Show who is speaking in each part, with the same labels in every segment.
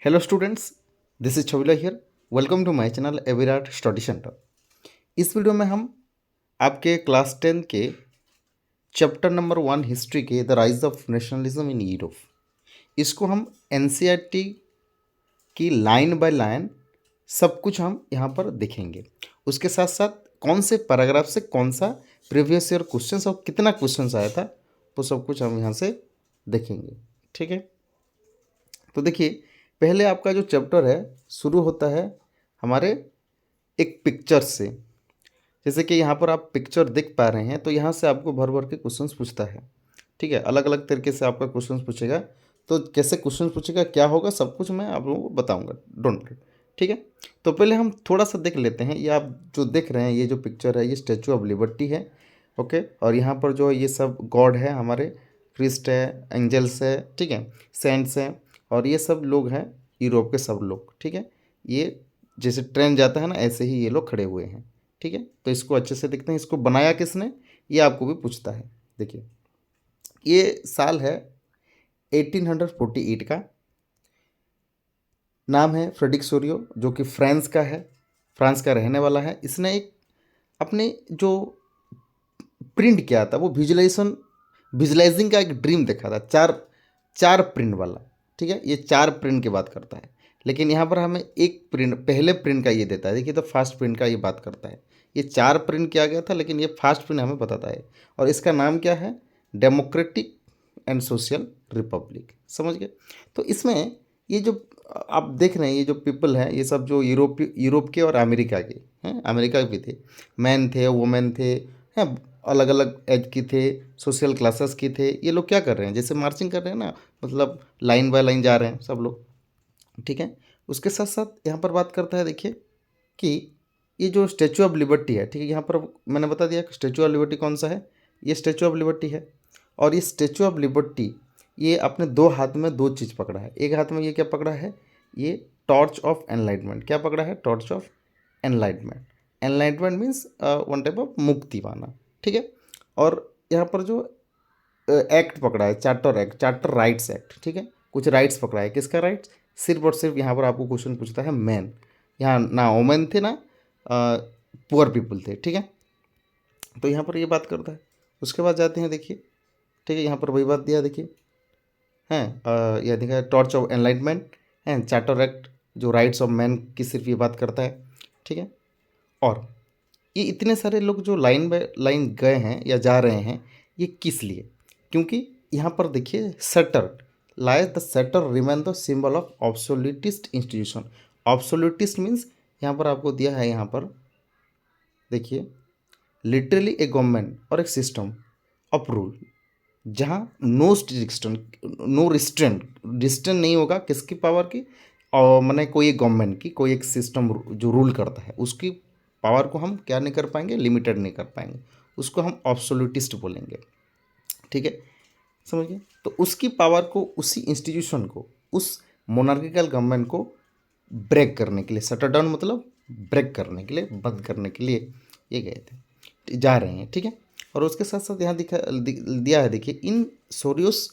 Speaker 1: Hello students, this is Chavila here. Welcome to my channel Evirat Study Center. इस video में हम आपके class 10 के चैप्टर नंबर 1 हिस्ट्री के the rise of nationalism in Europe, इसको हम एनसीईआरटी की लाइन बाय लाइन सब कुछ हम यहाँ पर देखेंगे। उसके साथ साथ कौन से पैराग्राफ से कौन सा प्रीवियस ईयर क्वेश्चंस और कितना क्वेश्चंस आया था वो सब कुछ हम यहाँ से देखेंगे। ठीक है, तो देखिए पहले आपका जो चैप्टर है शुरू होता है हमारे एक पिक्चर से। जैसे कि यहाँ पर आप पिक्चर देख पा रहे हैं, तो यहाँ से आपको भर भर के क्वेश्चंस पूछता है। ठीक है, अलग अलग तरीके से आपका क्वेश्चंस पूछेगा। तो कैसे क्वेश्चन पूछेगा, क्या होगा, सब कुछ मैं आप लोगों को बताऊंगा, डोंट वरी। ठीक है, तो पहले हम थोड़ा सा देख लेते हैं। ये आप जो देख रहे हैं, ये जो पिक्चर है, ये स्टैचू ऑफ लिबर्टी है। ओके, और यहाँ पर जो ये सब गॉड है, हमारे क्रिस्ट है, एंजल्स है, ठीक है, सेंट्स हैं, और ये सब लोग हैं यूरोप के सब लोग। ठीक है, ये जैसे ट्रेन जाता है ना, ऐसे ही ये लोग खड़े हुए हैं। ठीक है, तो इसको अच्छे से देखते हैं। इसको बनाया किसने, ये आपको भी पूछता है। देखिए ये साल है 1848 का। नाम है फ्रेडरिक सोरियो, जो कि फ्रांस का है, फ्रांस का रहने वाला है। इसने एक अपने जो प्रिंट किया था वो विजुलाइजिंग का एक ड्रीम देखा था, चार चार प्रिंट वाला। ठीक है, ये चार प्रिंट की बात करता है, लेकिन यहाँ पर हमें एक प्रिंट, पहले प्रिंट का ये देता है। देखिए, तो फर्स्ट प्रिंट का ये बात करता है। ये चार प्रिंट किया गया था, लेकिन ये फर्स्ट प्रिंट हमें बताता है। और इसका नाम क्या है, डेमोक्रेटिक एंड सोशल रिपब्लिक। समझ गए। तो इसमें ये जो आप देख रहे हैं, ये जो पीपल हैं, ये सब जो यूरोप के और अमेरिका के हैं, अमेरिका के भी थे, मैन थे, वुमेन थे, हैं, अलग अलग एज की थे, सोशल क्लासेस की थे। ये लोग क्या कर रहे हैं, जैसे मार्चिंग कर रहे हैं ना, मतलब लाइन बाय लाइन जा रहे हैं सब लोग। ठीक है, उसके साथ साथ यहाँ पर बात करता है, देखिए कि ये जो स्टैचू ऑफ लिबर्टी है, ठीक है, यहाँ पर मैंने बता दिया कि स्टैचू ऑफ लिबर्टी कौन सा है, ये स्टैचू ऑफ लिबर्टी है। और ये स्टैचू ऑफ लिबर्टी, ये अपने दो हाथ में दो चीज़ पकड़ा है। एक हाथ में ये क्या पकड़ा है, ये टॉर्च ऑफ एनलाइटमेंट। क्या पकड़ा है, torch of enlightenment. Enlightenment means one type of मुक्ति पाना। ठीक है, और यहाँ पर जो एक्ट पकड़ा है, charter act, charter rights act. ठीक है, कुछ राइट्स पकड़ा है। किसका राइट्स, सिर्फ और सिर्फ यहाँ पर आपको क्वेश्चन पूछता है मैन। यहाँ ना वोमेन थे ना पुअर पीपल थे। ठीक है, तो यहाँ पर ये बात करता है। उसके बाद जाते हैं, देखिए, ठीक है, यहाँ पर वही बात दिया, देखिए हैं, यह दिखा है टॉर्च ऑफ एनलाइटमेंट हैं, चार्टर एक्ट जो राइट्स ऑफ मैन की सिर्फ ये बात करता है। ठीक है, और ये इतने सारे लोग जो लाइन बाय लाइन गए हैं या जा रहे हैं, ये किस लिए, क्योंकि यहाँ पर देखिए sutter lies the sutter remain the symbol of absolutist institution. Absolutist means यहाँ पर आपको दिया है, यहाँ पर देखिए लिटरली ए गवर्नमेंट और एक सिस्टम ऑफ रूल जहाँ नो रिस्ट्रेंट नहीं होगा किसकी पावर की, और मैंने कोई एक गवर्नमेंट की, कोई एक सिस्टम जो रूल करता है उसकी पावर को हम क्या नहीं कर पाएंगे, लिमिटेड नहीं कर पाएंगे, उसको हम ऑब्सोल्यूटिस्ट बोलेंगे। ठीक है, समझिए। तो उसकी पावर को, उसी इंस्टीट्यूशन को, उस मोनार्किकल गवर्नमेंट को ब्रेक करने के लिए, शटर डाउन मतलब ब्रेक करने के लिए, बंद करने के लिए ये गए थे, जा रहे हैं। ठीक है, और उसके साथ साथ यहाँ दिया है, देखिए, इन सोरियोस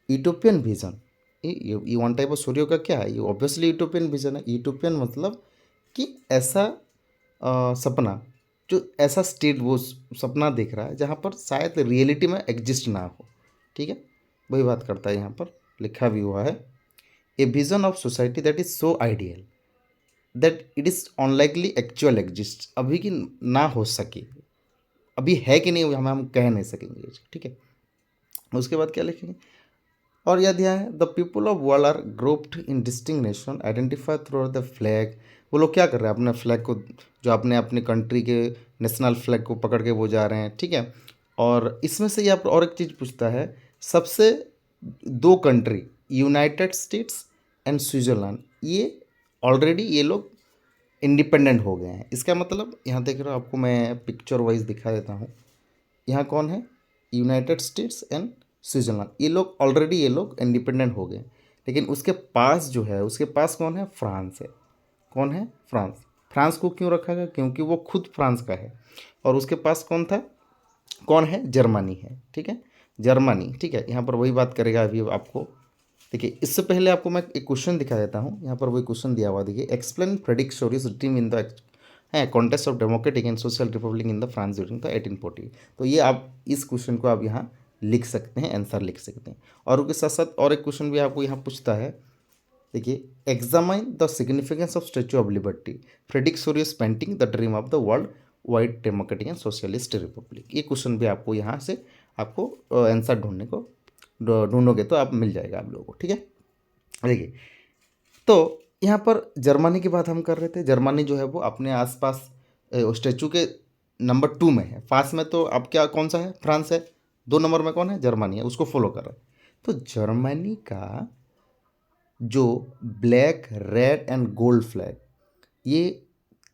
Speaker 1: यूटोपियन विजन। ये वन टाइप ऑफ सोरियो का क्या है, ये ऑब्वियसली यूटोपियन विजन है। यूटोपियन मतलब कि ऐसा सपना, जो ऐसा स्टेट वो सपना देख रहा है जहाँ पर शायद रियलिटी में एग्जिस्ट ना हो। ठीक है, वही बात करता है, यहाँ पर लिखा भी हुआ है, a vision of society that is so ideal that it is unlikely actual exist. अभी की ना हो सके, अभी है कि नहीं हम कह नहीं सकेंगे। ठीक है, उसके बाद क्या लिखेंगे, और यह दिया है, the people of world are grouped in distinct nation identify through the flag. वो लोग क्या कर रहे हैं, अपने फ्लैग को, जो अपने अपने कंट्री के नेशनल फ्लैग को पकड़ के वो जा रहे हैं। ठीक है, और इसमें से ये आप और एक चीज़ पूछता है, सबसे दो country, United states and Switzerland, ये ऑलरेडी ये लोग इंडिपेंडेंट हो गए हैं। इसका मतलब यहाँ देख रहे हो, आपको मैं पिक्चर वाइज दिखा देता हूँ। यहाँ कौन है, यूनाइटेड स्टेट्स एंड स्विट्ज़रलैंड, ये लोग ऑलरेडी ये लोग इंडिपेंडेंट हो गए। लेकिन उसके पास जो है, उसके पास कौन है, फ्रांस है। कौन है, फ्रांस। फ्रांस को क्यों रखा गया, क्योंकि वो खुद फ्रांस का है। और उसके पास कौन था, कौन है, जर्मनी है। ठीक है, जर्मनी। ठीक है, यहाँ पर वही बात करेगा अभी आपको, देखिए इससे पहले आपको मैं एक क्वेश्चन दिखा देता हूँ। यहाँ पर वही क्वेश्चन दिया हुआ, देखिए explain predict stories dream in the contest of democratic and social Republic in the France during the 1840। तो ये आप इस क्वेश्चन को आप यहाँ लिख सकते हैं, आंसर लिख सकते हैं। और उसके साथ साथ और एक क्वेश्चन भी आपको यहाँ पूछता है, देखिए examine the significance of Statue of Liberty, Frederic Sorrieu's painting the dream of the worldwide democratic and socialist republic. ये क्वेश्चन भी आपको यहाँ से आपको आंसर ढूंढोगे तो आप मिल जाएगा आप लोगों को, ठीक है। देखिए तो यहाँ पर जर्मनी की बात हम कर रहे थे। जर्मनी जो है वो अपने आसपास स्टैचू के नंबर 2 में है। पास में तो अब क्या कौन सा है, फ्रांस है। 2 नंबर में कौन है, जर्मनी है, उसको फॉलो कर रहा है। तो जर्मनी का जो black red and gold flag, ये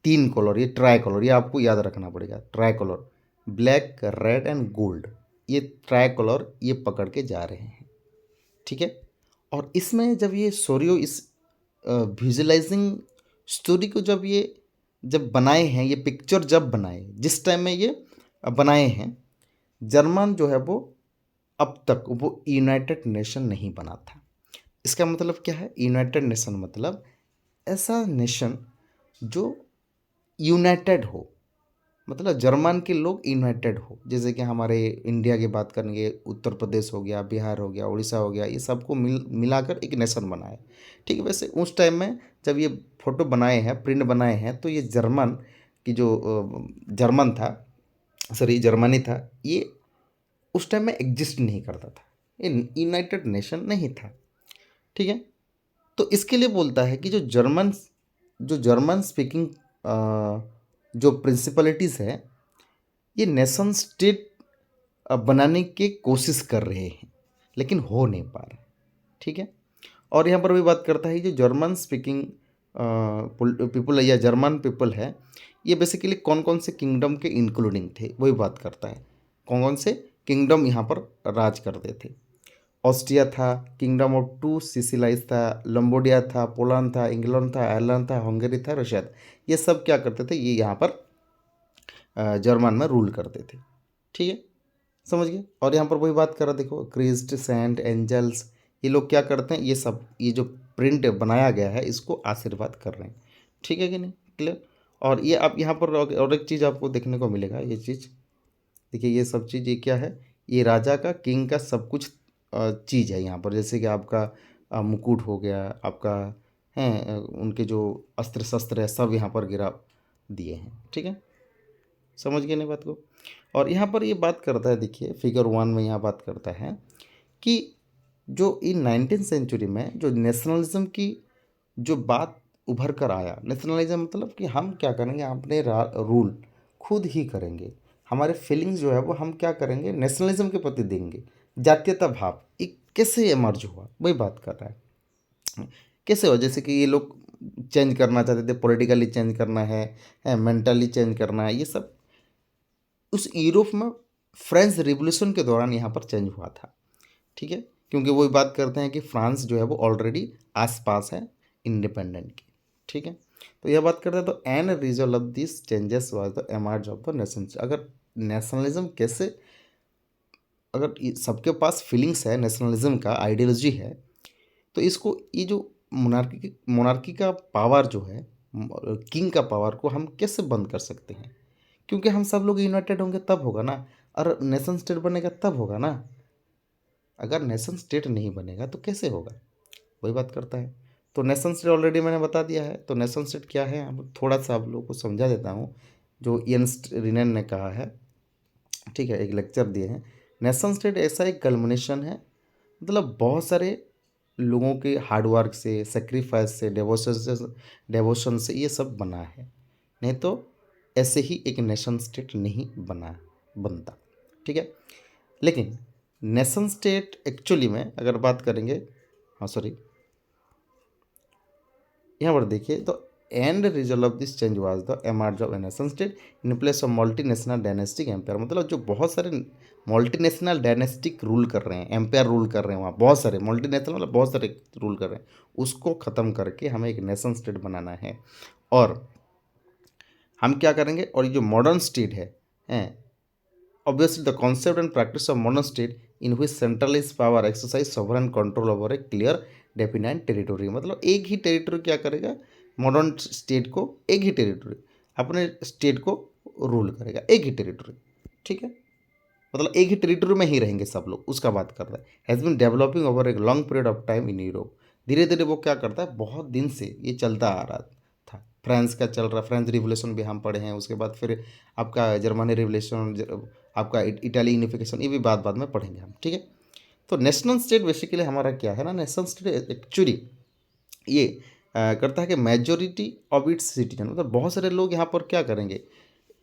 Speaker 1: 3 कलर, ये ट्राई कलर, ये आपको याद रखना पड़ेगा। Try colour black red and gold, ये ट्राई कलर ये पकड़ के जा रहे हैं, ठीक है। और इसमें जब ये सोरियो इस विजुअलाइजिंग स्टोरी को जब बनाए हैं, ये पिक्चर जब बनाए, जिस टाइम में ये बनाए हैं, जर्मन जो है वो अब तक वो यूनाइटेड नेशन नहीं बना था। इसका मतलब क्या है, यूनाइटेड नेशन मतलब ऐसा नेशन जो यूनाइटेड हो, मतलब जर्मन के लोग यूनाइटेड हो। जैसे कि हमारे इंडिया की बात करेंगे, उत्तर प्रदेश हो गया, बिहार हो गया, उड़ीसा हो गया, ये सबको मिलाकर एक नेशन बनाए, ठीक है। वैसे उस टाइम में जब ये फोटो बनाए हैं, प्रिंट बनाए हैं, तो ये जर्मन की जो जर्मन था, सॉरी जर्मनी था, ये उस टाइम में एग्जिस्ट नहीं करता था, ये यूनाइटेड नेशन नहीं था, ठीक है। तो इसके लिए बोलता है कि जो जर्मन स्पीकिंग जो प्रिंसिपलिटीज़ है, ये नेशन स्टेट बनाने की कोशिश कर रहे हैं, लेकिन हो नहीं पा रहा, ठीक है। और यहाँ पर भी बात करता है जो जर्मन स्पीकिंग पीपल या जर्मन पीपल है, ये बेसिकली कौन कौन से किंगडम के इंक्लूडिंग थे, वही बात करता है। कौन कौन से किंगडम यहाँ पर राज करते थे। ऑस्ट्रिया था, किंगडम ऑफ 2 सिसिलाइज था, लंबोडिया था, पोलैंड था, इंग्लैंड था, आयरलैंड था, हंगरी था, रशिया था। ये सब क्या करते थे, ये यहाँ पर जर्मन में रूल करते थे, ठीक है, समझ गए। और यहाँ पर वही बात कर रहा, देखो क्रिस्ट, सेंट, एंजल्स, ये लोग क्या करते हैं, ये सब ये जो प्रिंट बनाया गया है इसको आशीर्वाद कर रहे हैं, ठीक है कि नहीं, क्लियर। और ये आप यहाँ पर और एक चीज़ आपको देखने को मिलेगा, ये चीज़ देखिए, ये सब चीज़ ये क्या है, ये राजा का, किंग का सब कुछ चीज़ है यहाँ पर। जैसे कि आपका मुकुट हो गया, आपका है उनके जो अस्त्र शस्त्र है सब यहाँ पर गिरा दिए हैं, ठीक है, समझ गए नहीं बात को। और यहाँ पर ये बात करता है, देखिए फिगर 1 में यहाँ बात करता है कि जो इन 19th सेंचुरी में जो नेशनलिज्म की जो बात उभर कर आया, नेशनलिज्म मतलब कि हम क्या करेंगे, अपने रूल खुद ही करेंगे, हमारे फीलिंग्स जो है वो हम क्या करेंगे, नेशनलिज्म के प्रति देंगे। जातीयता भाव ये कैसे इमर्ज हुआ, वही बात कर रहा है। कैसे हो, जैसे कि ये लोग चेंज करना चाहते थे, पॉलिटिकली चेंज करना है मेंटली चेंज करना है, ये सब उस यूरोप में फ्रेंच रिवॉल्यूशन के दौरान यहाँ पर चेंज हुआ था, ठीक है। क्योंकि वही बात करते हैं कि फ्रांस जो है वो ऑलरेडी आसपास है इंडिपेंडेंट की, ठीक है। तो यह बात करते हैं, तो an result of this changes was the emerge of the nation. अगर नेशनलिज्म कैसे, अगर सबके पास फीलिंग्स है, नेशनलिज्म का आइडियोलॉजी है, तो इसको ये जो मोनार्की का पावर जो है, किंग का पावर को हम कैसे बंद कर सकते हैं। क्योंकि हम सब लोग यूनाइटेड होंगे तब होगा ना, और नेशन स्टेट बनेगा तब होगा ना। अगर नेशन स्टेट नहीं बनेगा तो कैसे होगा, वही बात करता है। तो नेशन स्टेट ऑलरेडी मैंने बता दिया है। तो नेशन स्टेट क्या है, अब थोड़ा सा आप लोगों को समझा देता हूँ, जो एर्नस्ट रिनेन ने कहा है, ठीक है, एक लेक्चर दिए हैं। नेशन स्टेट ऐसा एक कल्मिनेशन है, मतलब बहुत सारे लोगों के हार्डवर्क से, सेक्रीफाइस से, डेवोशन से ये सब बना है। नहीं तो ऐसे ही एक नेशन स्टेट नहीं बनता, ठीक है। लेकिन नेशन स्टेट एक्चुअली में अगर बात करेंगे, हाँ सॉरी, यहाँ पर देखिए, तो end result of this change was the emerge of a nation state in place of multinational dynastic empire. मतलब जो बहुत सारे मल्टीनेशनल डायनेस्टिक रूल कर रहे हैं, एम्पायर रूल कर रहे हैं, वहाँ बहुत सारे मल्टीनेशनल मतलब बहुत सारे रूल कर रहे हैं, उसको ख़त्म करके हमें एक नेशन स्टेट बनाना है। और हम क्या करेंगे, और ये जो मॉडर्न स्टेट है, obviously the concept and practice of modern state in which centralise power exercise sovereign control over a clear definite territory. मतलब एक ही टेरिटोरी क्या करेगा, मॉडर्न स्टेट को एक ही टेरिटोरी अपने स्टेट को रूल करेगा, एक ही टेरिटोरी, ठीक है। मतलब एक ही टेरिटोरी में ही रहेंगे सब लोग, उसका बात कर रहा है। हैज़ बिन डेवलपिंग ओवर एक long period of time in Europe. धीरे धीरे वो क्या करता है, बहुत दिन से ये चलता आ रहा था। फ्रांस का चल रहा, फ्रेंच रिवोल्यूशन भी हम पढ़े हैं, उसके बाद फिर आपका जर्मनी रिवोल्यूशन, आपका इटाली यूनिफिकेशन, ये भी बाद बाद में पढ़ेंगे हम, ठीक है। तो नेशनल स्टेट बेसिकली हमारा क्या है ना, नेशनल स्टेट एक्चुअली ये करता है कि मेजोरिटी ऑफ इट्स सिटीजन, मतलब बहुत सारे लोग यहाँ पर क्या करेंगे,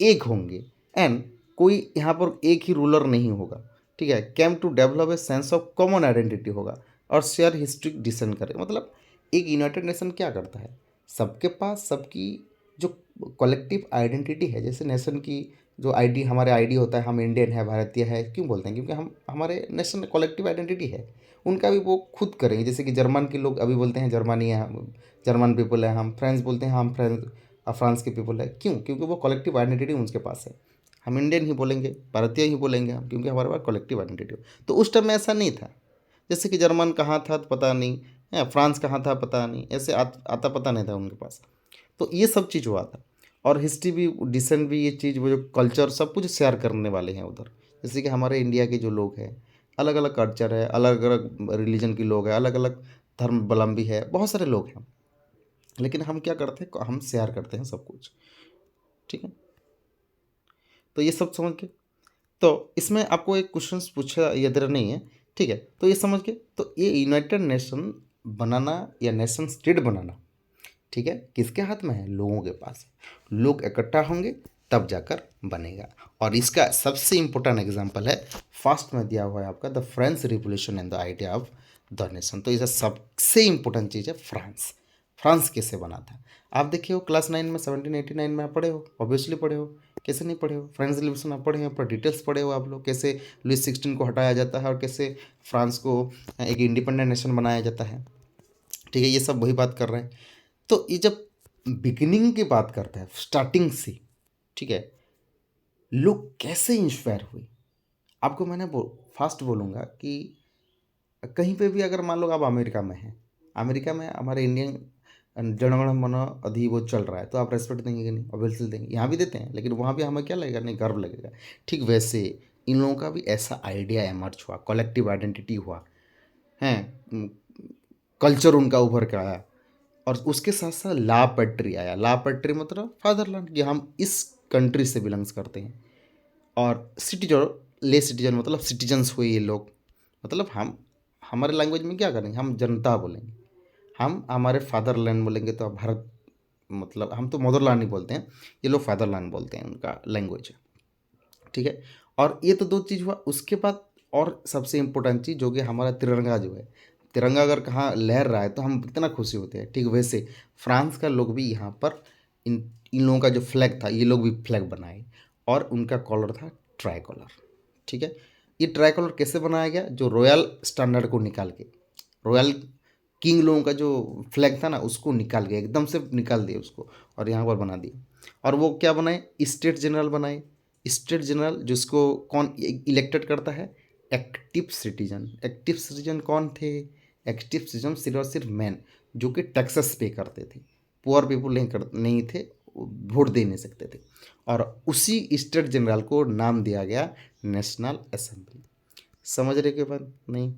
Speaker 1: एक होंगे, एंड कोई यहाँ पर एक ही रूलर नहीं होगा, ठीक है। Came to develop a sense of common identity होगा और शेयर हिस्ट्री डिसेंड करे। मतलब एक यूनाइटेड नेशन क्या करता है, सबके पास सबकी जो कलेक्टिव आइडेंटिटी है, जैसे नेशन की जो आईडी, हमारे आईडी होता है, हम इंडियन है, भारतीय है, क्यों बोलते हैं, क्योंकि हम हमारे नेशन कलेक्टिव आइडेंटिटी है। उनका भी वो खुद करेंगे, जैसे कि जर्मन के लोग अभी बोलते हैं जर्मनी है, हम जर्मन पीपल है, हम फ्रेंच बोलते हैं हम फ्रांस के पीपल है, क्यों, क्योंकि वो कलेक्टिव आइडेंटिटी उनके पास है। हम इंडियन ही बोलेंगे, भारतीय ही बोलेंगे हम, क्योंकि हमारे पास कलेक्टिव आइडेंटिटी हो। तो उस टाइम में ऐसा नहीं था, जैसे कि जर्मन कहाँ था तो पता नहीं है, फ्रांस कहाँ था पता नहीं, ऐसे आता पता नहीं था उनके पास। तो ये सब चीज़ हुआ था। और हिस्ट्री भी, डिसेंट भी, ये चीज़, वो जो कल्चर, सब कुछ शेयर करने वाले हैं उधर। जैसे कि हमारे इंडिया के जो लोग हैं, अलग अलग कल्चर है, अलग अलग रिलीजन के लोग हैं, अलग अलग धर्मावलंबी है, बहुत सारे लोग हैं, लेकिन हम क्या करते हैं, हम शेयर करते हैं सब कुछ, ठीक है। तो ये सब समझ के, तो इसमें आपको एक क्वेश्चन पूछा इधर नहीं है, ठीक है। तो ये समझ के, तो ये यूनाइटेड नेशन बनाना या नेशन स्टेट बनाना, ठीक है, किसके हाथ में है, लोगों के पास है। लोग इकट्ठा होंगे तब जाकर बनेगा। और इसका सबसे इम्पोर्टेंट एग्जांपल है, फर्स्ट में दिया हुआ है आपका, the French revolution and the idea of the nation. तो इसका सबसे इम्पोर्टेंट चीज़ है फ्रांस। फ्रांस कैसे बना था, आप देखिए हो क्लास 9 में 1789 में आप पढ़े हो, ऑब्वियसली पढ़े हो, कैसे नहीं पढ़े हो। फ्रेंच रिवोल्यूशन आप पढ़े हो, पूरा डिटेल्स पढ़े हो आप लोग, कैसे लुइस 16 को हटाया जाता है और कैसे फ्रांस को एक इंडिपेंडेंट नेशन बनाया जाता है, ठीक है। ये सब वही बात कर रहे हैं। तो ये जब बिगिनिंग की बात करते हैं, स्टार्टिंग से, ठीक है, लोग कैसे इंस्पायर हुए, आपको मैंने फास्ट बोलूँगा कि कहीं पे भी अगर मान लो आप अमेरिका में हैं, अमेरिका में हमारे इंडियन जनगण मन अधि वो चल रहा है, तो आप रेस्पेक्ट देंगे कि नहीं, ऑब्वियसली देंगे, यहाँ भी देते हैं, लेकिन वहाँ भी हमें क्या लगेगा, नहीं, गर्व लगेगा। ठीक वैसे इन लोगों का भी ऐसा आइडिया एमर्ज हुआ, कलेक्टिव आइडेंटिटी हुआ है, कल्चर उनका उभर के आया। और उसके साथ साथ ला पैट्री आया। ला पैट्री मतलब फादरलैंड, कि हम इस कंट्री से बिलोंग्स करते हैं। और सिटीजन, ले सिटीजन मतलब सिटीजन्स हुए ये लोग, मतलब हम हमारे लैंग्वेज में क्या करेंगे, हम जनता बोलेंगे, हम हमारे फादरलैंड बोलेंगे, तो भारत, मतलब हम तो मदरलैंड ही बोलते हैं, ये लोग फादरलैंड बोलते हैं, उनका लैंग्वेज है, ठीक है। और ये तो दो चीज़ हुआ, उसके बाद और सबसे इम्पोर्टेंट चीज़ जो कि हमारा तिरंगा जो है, तिरंगा अगर कहाँ लहर रहा है तो हम कितना खुशी होते हैं, ठीक वैसे फ्रांस का लोग भी यहाँ पर इन इन लोगों का जो फ्लैग था, ये लोग भी फ्लैग बनाए, और उनका कलर था ट्राई कलर, ठीक है। ये ट्राई कलर कैसे बनाया गया, जो रॉयल स्टैंडर्ड को निकाल के, रॉयल किंग लोगों का जो फ्लैग था ना, उसको निकाल के एकदम से निकाल दिए उसको, और यहाँ पर बना दिए। और वो क्या बनाए, स्टेट जनरल बनाए। स्टेट जनरल जिसको कौन इलेक्टेड करता है, एक्टिव सिटीजन। एक्टिव सिटीजन कौन थे, एक्टिव सिटीजन सिर्फ और सिर्फ मैन जो कि टैक्सेस पे करते थे, पुअर पीपुल नहीं थे, वोट दे नहीं सकते थे। और उसी स्टेट जनरल को नाम दिया गया नेशनल असेंबली। समझ रहे के बाद नहीं,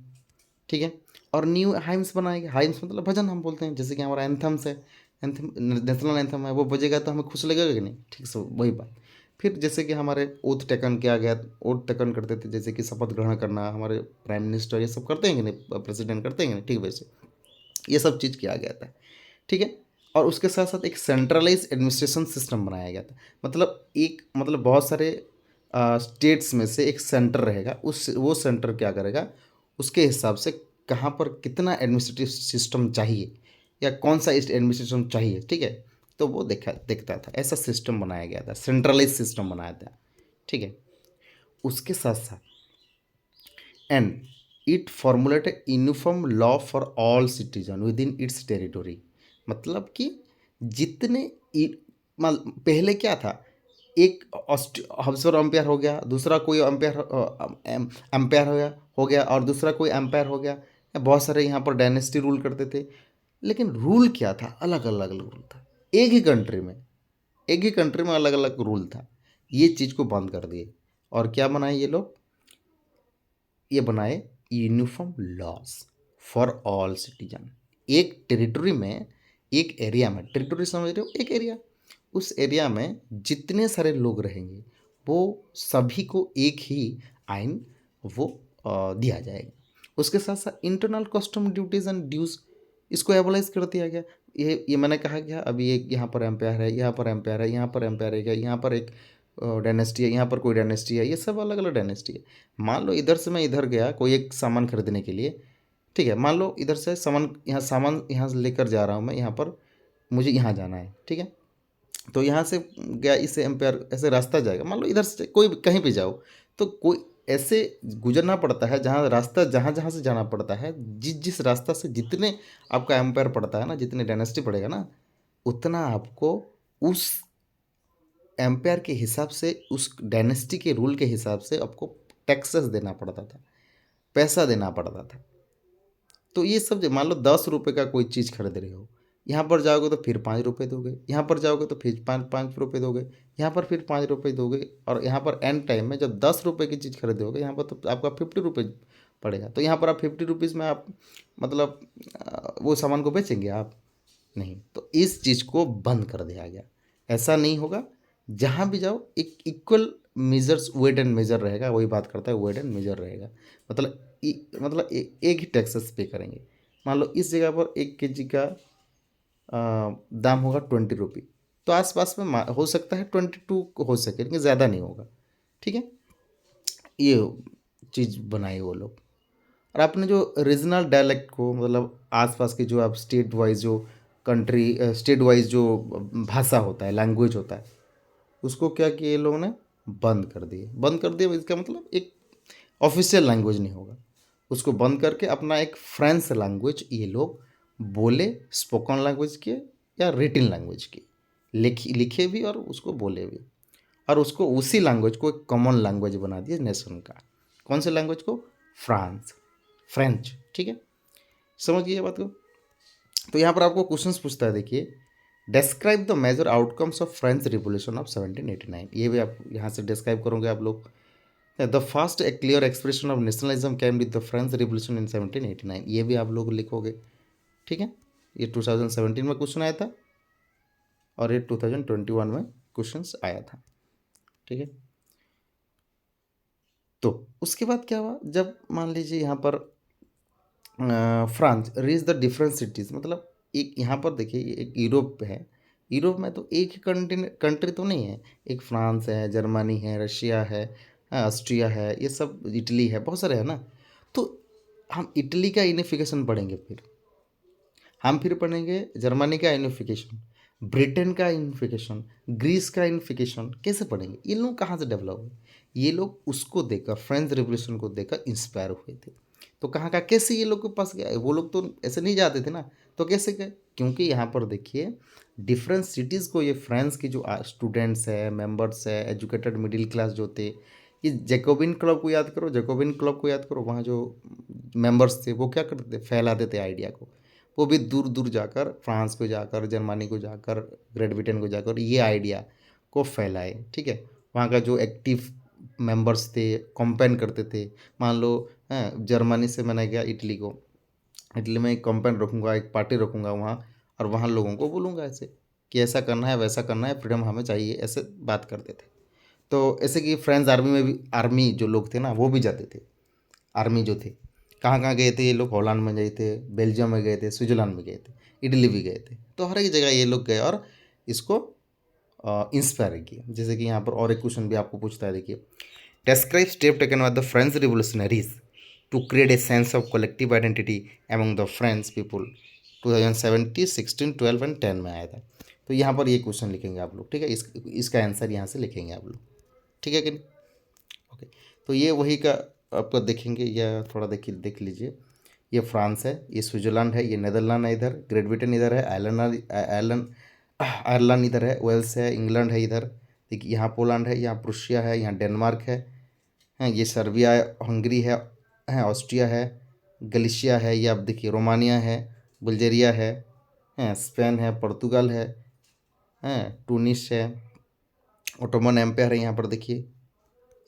Speaker 1: ठीक है। और न्यू हाइम्स बनाए गए, हाइम्स मतलब भजन हम बोलते हैं, जैसे कि हमारा एंथम्स है, एंथम नेशनल एंथम है, वो बजेगा तो हमें खुश लगेगा कि नहीं, ठीक से वही बात। फिर जैसे कि हमारे ओथ टेकन किया गया, ओथ टेकन करते थे, जैसे कि शपथ ग्रहण करना, हमारे प्राइम मिनिस्टर ये सब करते हैं कि नहीं, प्रेसिडेंट करते हैं कि नहीं, ठीक वैसे ये सब चीज़ किया गया था, ठीक है। और उसके साथ साथ एक सेंट्रलाइज एडमिनिस्ट्रेशन सिस्टम बनाया गया था। मतलब एक, मतलब बहुत सारे स्टेट्स में से एक सेंटर रहेगा, उस वो सेंटर क्या करेगा, उसके हिसाब से कहाँ पर कितना एडमिनिस्ट्रेटिव सिस्टम चाहिए या कौन सा एडमिनिस्ट्रेशन चाहिए, ठीक है, तो वो देखता था। ऐसा सिस्टम बनाया गया था, सेंट्रलाइज सिस्टम बनाया था, ठीक है। उसके साथ साथ and it formulate a uniform law for all citizen with in its territory. मतलब कि जितने पहले क्या था, एक हब्सर अंपायर हो गया, दूसरा कोई अंपायर अंपायर हो गया और दूसरा कोई अंपायर हो गया। बहुत सारे यहाँ पर डायनेस्टी रूल करते थे, लेकिन रूल क्या था, अलग अलग रूल था। एक ही कंट्री में अलग अलग रूल था। ये चीज़ को बंद कर दिए और क्या बनाए ये लोग, ये बनाए uniform laws for all citizen. एक टेरिटरी में, एक एरिया में, टेरिटरी समझ रहे हो, एक एरिया, उस एरिया में जितने सारे लोग रहेंगे वो सभी को एक ही आइन वो दिया जाएगा। उसके साथ साथ इंटरनल कस्टम ड्यूटीज़ एंड ड्यूज़ इसको एबोलाइज कर दिया गया। ये मैंने कहा गया अभी, एक यहाँ पर एम्पायर है, यहाँ पर एम्पायर है, यहाँ पर एम्पायर है, यहाँ पर एक डायनेस्टी है, यहाँ पर कोई डायनेस्टी है, ये सब अलग अलग डायनेस्टी है। मान लो इधर से मैं इधर गया कोई एक सामान खरीदने के लिए, ठीक है, मान लो इधर से सामान यहाँ से लेकर जा रहा हूँ मैं, यहाँ पर मुझे यहाँ जाना है, ठीक है। तो यहाँ से गया, इससे एम्पायर ऐसे रास्ता जाएगा, मान लो इधर से कोई कहीं भी जाओ तो कोई ऐसे गुजरना पड़ता है, जहाँ रास्ता जहाँ जहाँ से जाना पड़ता है, जिस जिस रास्ता से जितने आपका एम्पायर पड़ता है ना, जितने डायनेस्टी पड़ेगा ना, उतना आपको उस एम्पायर के हिसाब से, उस डायनेस्टी के रूल के हिसाब से आपको टैक्सेस देना पड़ता था, पैसा देना पड़ता था। तो ये सब मान लो 10 रुपये का कोई चीज़ खरीद रहे हो, यहाँ पर जाओगे तो फिर 5 रुपये दोगे, यहाँ पर जाओगे तो फिर 5 5 रुपये दोगे, यहाँ पर फिर 5 रुपये दोगे, और यहाँ पर एंड टाइम में जब 10 रुपये की चीज़ खरीदोगे यहाँ पर तो आपका 50 रुपये पड़ेगा। तो यहाँ पर आप 50 रुपीज़ में आप मतलब वो सामान को बेचेंगे आप नहीं। तो इस चीज़ को बंद कर दिया गया, ऐसा नहीं होगा। जहाँ भी जाओ एक equal measures, weight and measure रहेगा, वही बात करता है, वेट एंड मेजर रहेगा। मतलब एक ही टैक्सेस पे करेंगे। मान लो इस जगह पर 1 kg का दाम होगा 20 रुपये, तो आसपास में हो सकता है 22 हो सके, लेकिन ज़्यादा नहीं होगा, ठीक है। ये चीज़ बनाई वो लोग। और आपने जो रीजनल डायलेक्ट को, मतलब आसपास के जो आप स्टेट वाइज जो स्टेट वाइज जो भाषा होता है, लैंग्वेज होता है, उसको क्या किया ये लोगों ने, बंद कर दिए। इसका मतलब एक ऑफिशियल लैंग्वेज नहीं होगा, उसको बंद करके अपना एक फ्रेंच लैंग्वेज ये लोग बोले, स्पोकन लैंग्वेज के या रिटन लैंग्वेज के, लिखे भी और उसको बोले भी, और उसको उसी लैंग्वेज को एक कॉमन लैंग्वेज बना दिया नेशन का। कौन से लैंग्वेज को, फ्रेंच, ठीक है, समझिए ये बात को। तो यहाँ पर आपको क्वेश्चंस पूछता है, देखिए, describe the major outcomes of French revolution of 1789। ये भी आप यहाँ से डिस्क्राइब करोगे आप लोग। The first a clear expression of nationalism came with the French revolution in 1789, ये भी आप लोग लिखोगे, ठीक है। ये 2017 में क्वेश्चन आया था और ये 2021 में क्वेश्चंस आया था, ठीक है। तो उसके बाद क्या हुआ, जब मान लीजिए यहाँ पर France reach the different cities, मतलब एक यहाँ पर देखिए, एक यूरोप है, यूरोप में तो एक ही कंट्री तो नहीं है, एक फ्रांस है, जर्मनी है, रशिया है, ऑस्ट्रिया है, ये सब, इटली है, बहुत सारे हैं ना। तो हम इटली का यूनिफिकेशन पढ़ेंगे, फिर पढ़ेंगे जर्मनी का यूनिफिकेशन, ब्रिटेन का यूनिफिकेशन, ग्रीस का यूनिफिकेशन, कैसे पढ़ेंगे। ये लोग कहाँ से डेवलप हुए, ये लोग उसको देखकर, फ्रेंच रिवोल्यूशन को देखकर इंस्पायर हुए थे। तो कहाँ का, कैसे ये लोग के पास गया, वो लोग तो ऐसे नहीं जाते थे ना, तो कैसे गए, क्योंकि यहाँ पर देखिए डिफरेंट सिटीज़ को, ये फ्रांस की जो स्टूडेंट्स है, मेंबर्स है, एजुकेटेड मिडिल क्लास जो थे, ये जैकोबिन क्लब को याद करो, वहाँ जो मेंबर्स थे वो क्या करते थे, फैलाते थे आइडिया को। वो भी दूर दूर जाकर, फ्रांस को जाकर, जर्मनी को जाकर, ग्रेट ब्रिटेन को जाकर ये आइडिया को फैलाए, ठीक है। वहाँ का जो एक्टिव मेंबर्स थे कंपेन करते थे। मान लो जर्मनी से मैंने गया इटली को, इटली में एक कंपेन रखूँगा, एक पार्टी रखूँगा वहाँ, और वहाँ लोगों को बोलूँगा ऐसे कि ऐसा करना है, वैसा करना है, फ्रीडम हमें चाहिए, ऐसे बात करते थे। तो ऐसे कि फ्रेंच आर्मी में भी, आर्मी जो लोग थे ना वो भी जाते थे, आर्मी जो थे, कहाँ कहाँ गए थे ये लोग, हॉलैंड में गए थे, बेल्जियम में गए थे, स्विट्जरलैंड में गए थे, इटली भी गए थे। तो हर एक जगह ये लोग गए और इसको इंस्पायर किया। जैसे कि यहाँ पर और एक क्वेश्चन भी आपको पूछता है, देखिए, describe step taken by the French revolutionaries to create a sense of collective identity among the French people. 2017, 16, 12 and 10 में आया था। तो यहाँ पर ये क्वेश्चन लिखेंगे आप लोग, ठीक है, इसका आंसर यहाँ से लिखेंगे आप लोग, ठीक है कि नहीं। ओके, तो ये वही का आपको देखेंगे, या थोड़ा देख लीजिए। ये फ्रांस है, ये स्विट्जरलैंड है, ये नीदरलैंड है, इधर ग्रेट ब्रिटेन इधर है, आयरलैंड इधर है, वेल्स है, इंग्लैंड है इधर, देखिए यहाँ पोलैंड है, यहाँ प्रूशिया है, यहाँ डेनमार्क है, ये सर्बिया है, हंगरी है, ऑस्ट्रिया है, गलीशिया है, ये आप देखिए रोमानिया है, बुल्गारिया है, स्पेन है, पुर्तगाल है, टूनिस है, ओटोमन एम्पायर है यहाँ पर देखिए।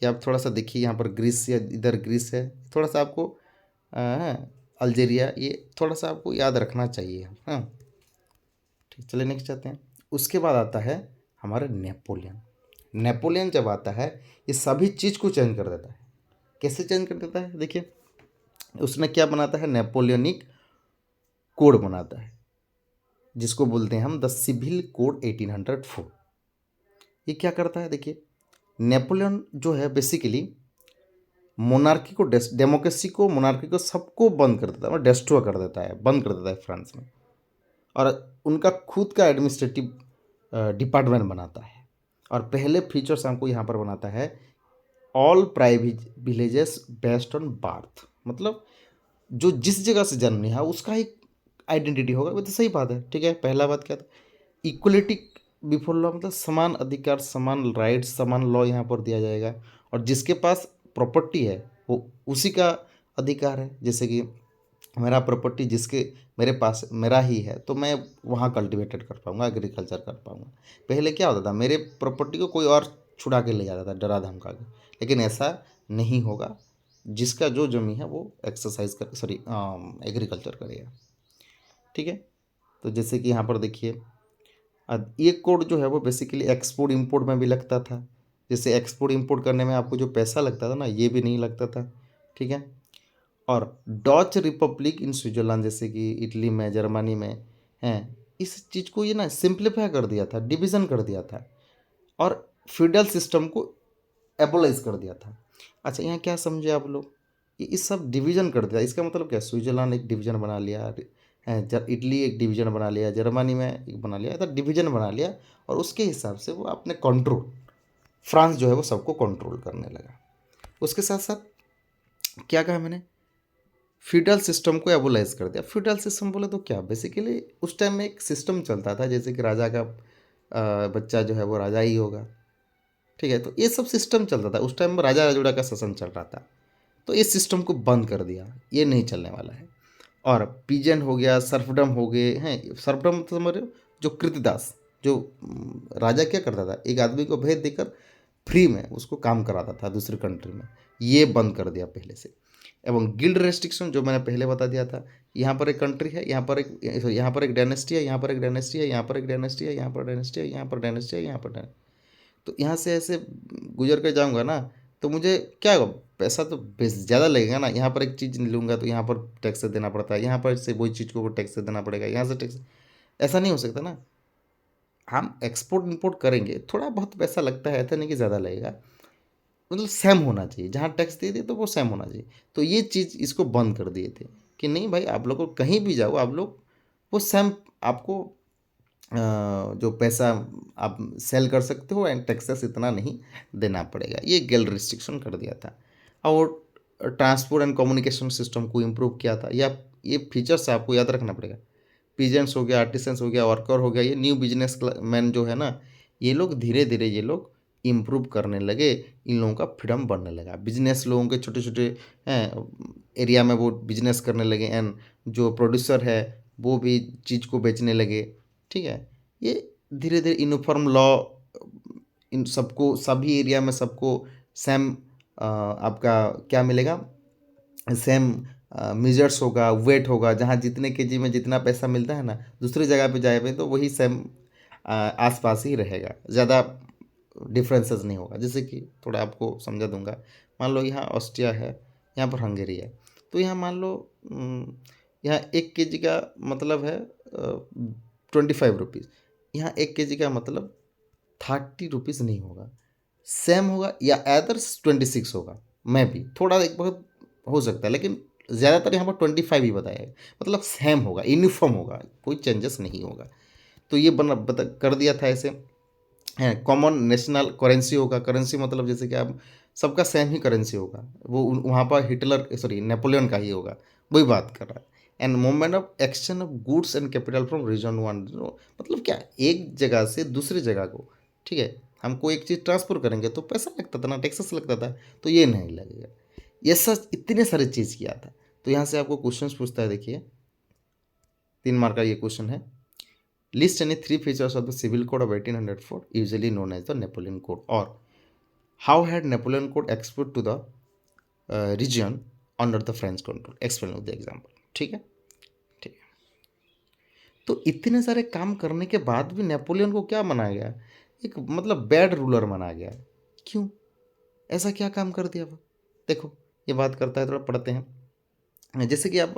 Speaker 1: ये आप थोड़ा सा देखिए यहाँ पर ग्रीस, या इधर ग्रीस है, थोड़ा सा आपको अल्जीरिया, ये थोड़ा सा आपको याद रखना चाहिए। हाँ ठीक, चलिए नेक्स्ट जाते हैं। उसके बाद आता है हमारा नेपोलियन। नेपोलियन जब आता है ये सभी चीज़ को चेंज कर देता है। कैसे चेंज कर देता है देखिए, उसने क्या बनाता है, नेपोलियनिक कोड बनाता है, जिसको बोलते हैं हम द सिविल कोड 1804। ये क्या करता है देखिए, नेपोलियन जो है बेसिकली मोनार्की को, डेमोक्रेसी को, मोनार्की को, सबको बंद कर देता है, डिस्ट्रॉय कर देता है, बंद कर देता है फ्रांस में। और उनका खुद का एडमिनिस्ट्रेटिव डिपार्टमेंट बनाता है। और पहले फीचर्स हमको यहाँ पर बनाता है, all private villages based on birth, मतलब जो जिस जगह से जन्म लिया है उसका एक आइडेंटिटी होगा। वो तो सही बात है, ठीक है। पहला बात क्या था, इक्वलिटी बिफोर लॉ, मतलब समान अधिकार, समान राइट्स, समान लॉ यहाँ पर दिया जाएगा। और जिसके पास प्रॉपर्टी है वो उसी का अधिकार है। जैसे कि मेरा प्रॉपर्टी जिसके मेरे पास मेरा ही है तो मैं वहाँ कल्टिवेटेड कर पाऊँगा, एग्रीकल्चर कर पाऊँगा। पहले क्या होता था, मेरे प्रॉपर्टी को कोई और छुड़ा के ले जाता था डरा धमका के, लेकिन ऐसा नहीं होगा। जिसका जो जमीन है वो एक्सरसाइज कर, सॉरी, एग्रीकल्चर करेगा, ठीक है। तो जैसे कि यहाँ पर देखिए, ये कोड जो है वो बेसिकली एक्सपोर्ट इंपोर्ट में भी लगता था। जैसे एक्सपोर्ट इंपोर्ट करने में आपको जो पैसा लगता था ना, ये भी नहीं लगता था, ठीक है। और डच रिपब्लिक इन स्विट्जरलैंड, जैसे कि इटली में, जर्मनी में हैं, इस चीज़ को ये ना सिंप्लीफाई कर दिया था, डिवीज़न कर दिया था, और फ्यूडल सिस्टम को एबोलाइज कर दिया था। अच्छा, यहाँ क्या समझे आप लोग, ये इस सब डिवीज़न कर दिया, इसका मतलब क्या, स्विट्जरलैंड एक डिवीज़न बना लिया है, इटली एक डिवीज़न बना लिया, जर्मनी में एक बना लिया, ऐसा डिवीज़न बना लिया, और उसके हिसाब से वो अपने कंट्रोल, फ्रांस जो है वो सबको कंट्रोल करने लगा। उसके साथ साथ क्या कहा मैंने, फ्यूडल सिस्टम को एबोलाइज कर दिया। फ्यूडल सिस्टम बोले तो क्या, बेसिकली उस टाइम में एक सिस्टम चलता था, जैसे कि राजा का बच्चा जो है वो राजा ही होगा, ठीक है। तो ये सब सिस्टम चलता था उस टाइम में, राजा राजूड़ा का शासन चल रहा था। तो इस सिस्टम को बंद कर दिया, ये नहीं चलने वाला है। और पीजन हो गया, सर्फडम हो गए हैं। सर्फडम तो समझ रहे हो, जो कृतदास, जो राजा क्या करता था, एक आदमी को भेज देकर फ्री में उसको काम कराता था दूसरी कंट्री में, ये बंद कर दिया पहले से। एवं गिल्ड रेस्ट्रिक्शन जो मैंने पहले बता दिया था, यहाँ पर एक कंट्री है, यहाँ पर एक डायनेस्टी है, यहाँ पर एक डायनेस्टी है, यहाँ पर एक डायनेस्टी है, यहाँ पर डायनेस्टी है, यहाँ पर डायनेस्टी है, यहाँ पर, तो यहाँ से ऐसे गुजर कर जाऊँगा ना, तो मुझे क्या होगा, पैसा तो बेस ज़्यादा लगेगा ना। यहाँ पर एक चीज़ लूँगा तो यहाँ पर टैक्स देना पड़ता है, यहाँ पर से वही चीज़ को टैक्स देना पड़ेगा, यहाँ से टैक्स, ऐसा नहीं हो सकता ना। हम एक्सपोर्ट इंपोर्ट करेंगे, थोड़ा बहुत पैसा लगता है, ऐसा नहीं कि ज़्यादा लगेगा, मतलब सेम होना चाहिए, जहाँ टैक्स दे दिए तो वो सेम होना चाहिए। तो ये चीज़ इसको बंद कर दिए थे कि नहीं भाई, आप लोग को कहीं भी जाओ, आप लोग वो सेम आपको जो पैसा आप सेल कर सकते हो, एंड टैक्सेस इतना नहीं देना पड़ेगा, ये गिल्ड रिस्ट्रिक्शन कर दिया था। और ट्रांसपोर्ट एंड कम्युनिकेशन सिस्टम को इम्प्रूव किया था। या ये फीचर्स आपको याद रखना पड़ेगा। पीजेंट्स हो गया, आर्टिसंस हो गया, वर्कर हो गया, ये न्यू बिजनेस मैन जो है ना, ये लोग धीरे धीरे ये लोग इम्प्रूव करने लगे, इन लोगों का फ्रीडम बढ़ने लगा। बिजनेस लोगों के छोटे छोटे एरिया में वो बिजनेस करने लगे, एंड जो प्रोड्यूसर है वो भी चीज़ को बेचने लगे, ठीक है। ये धीरे धीरे यूनिफॉर्म लॉ, इन सबको, सभी एरिया में सबको सेम आपका क्या मिलेगा, सेम मेजर्स होगा, वेट होगा, जहाँ जितने केजी में जितना पैसा मिलता है ना, दूसरी जगह पे जाए पे तो वही सेम आसपास ही रहेगा, ज़्यादा डिफरेंसेस नहीं होगा। जैसे कि थोड़ा आपको समझा दूंगा, मान लो यहाँ ऑस्ट्रिया है, यहाँ पर हंगेरी है, तो यहाँ मान लो यहाँ 1 kg का मतलब है 25 रुपीज़, यहाँ 1 kg का मतलब 30 रुपीज़ नहीं होगा, सेम होगा, या अदर्स 26 होगा, मैं भी थोड़ा एक बहुत हो सकता है, लेकिन ज़्यादातर यहाँ पर 25 ही बताया है, मतलब सेम होगा, यूनिफॉर्म होगा, कोई चेंजेस नहीं होगा। तो ये कर दिया था ऐसे है। कॉमन नेशनल करेंसी होगा, करेंसी मतलब जैसे कि आप सबका सेम ही करेंसी होगा, वो वहाँ पर हिटलर, सॉरी, नेपोलियन का ही होगा, वही बात कर रहा है। And movement of exchange of goods and capital from region one, मतलब क्या, एक जगह से दूसरी जगह को, ठीक है, हमको एक चीज़ ट्रांसफ़र करेंगे तो पैसा लगता था ना, टैक्सेस लगता था, तो ये नहीं लगेगा। ये सच इतने सारे चीज़ किया था। तो यहाँ से आपको क्वेश्चंस पूछता है, देखिए 3 मार्क का ये क्वेश्चन है। List any 3 features of the civil code of 1804 usually known as the Napoleon code, और how had Napoleon code export to the region under the French control, explain with the example. ठीक है, ठीक है। तो इतने सारे काम करने के बाद भी नेपोलियन को क्या माना गया? एक मतलब बैड रूलर माना गया। क्यों? ऐसा क्या काम कर दिया वो? देखो ये बात करता है, थोड़ा पढ़ते हैं। जैसे कि आप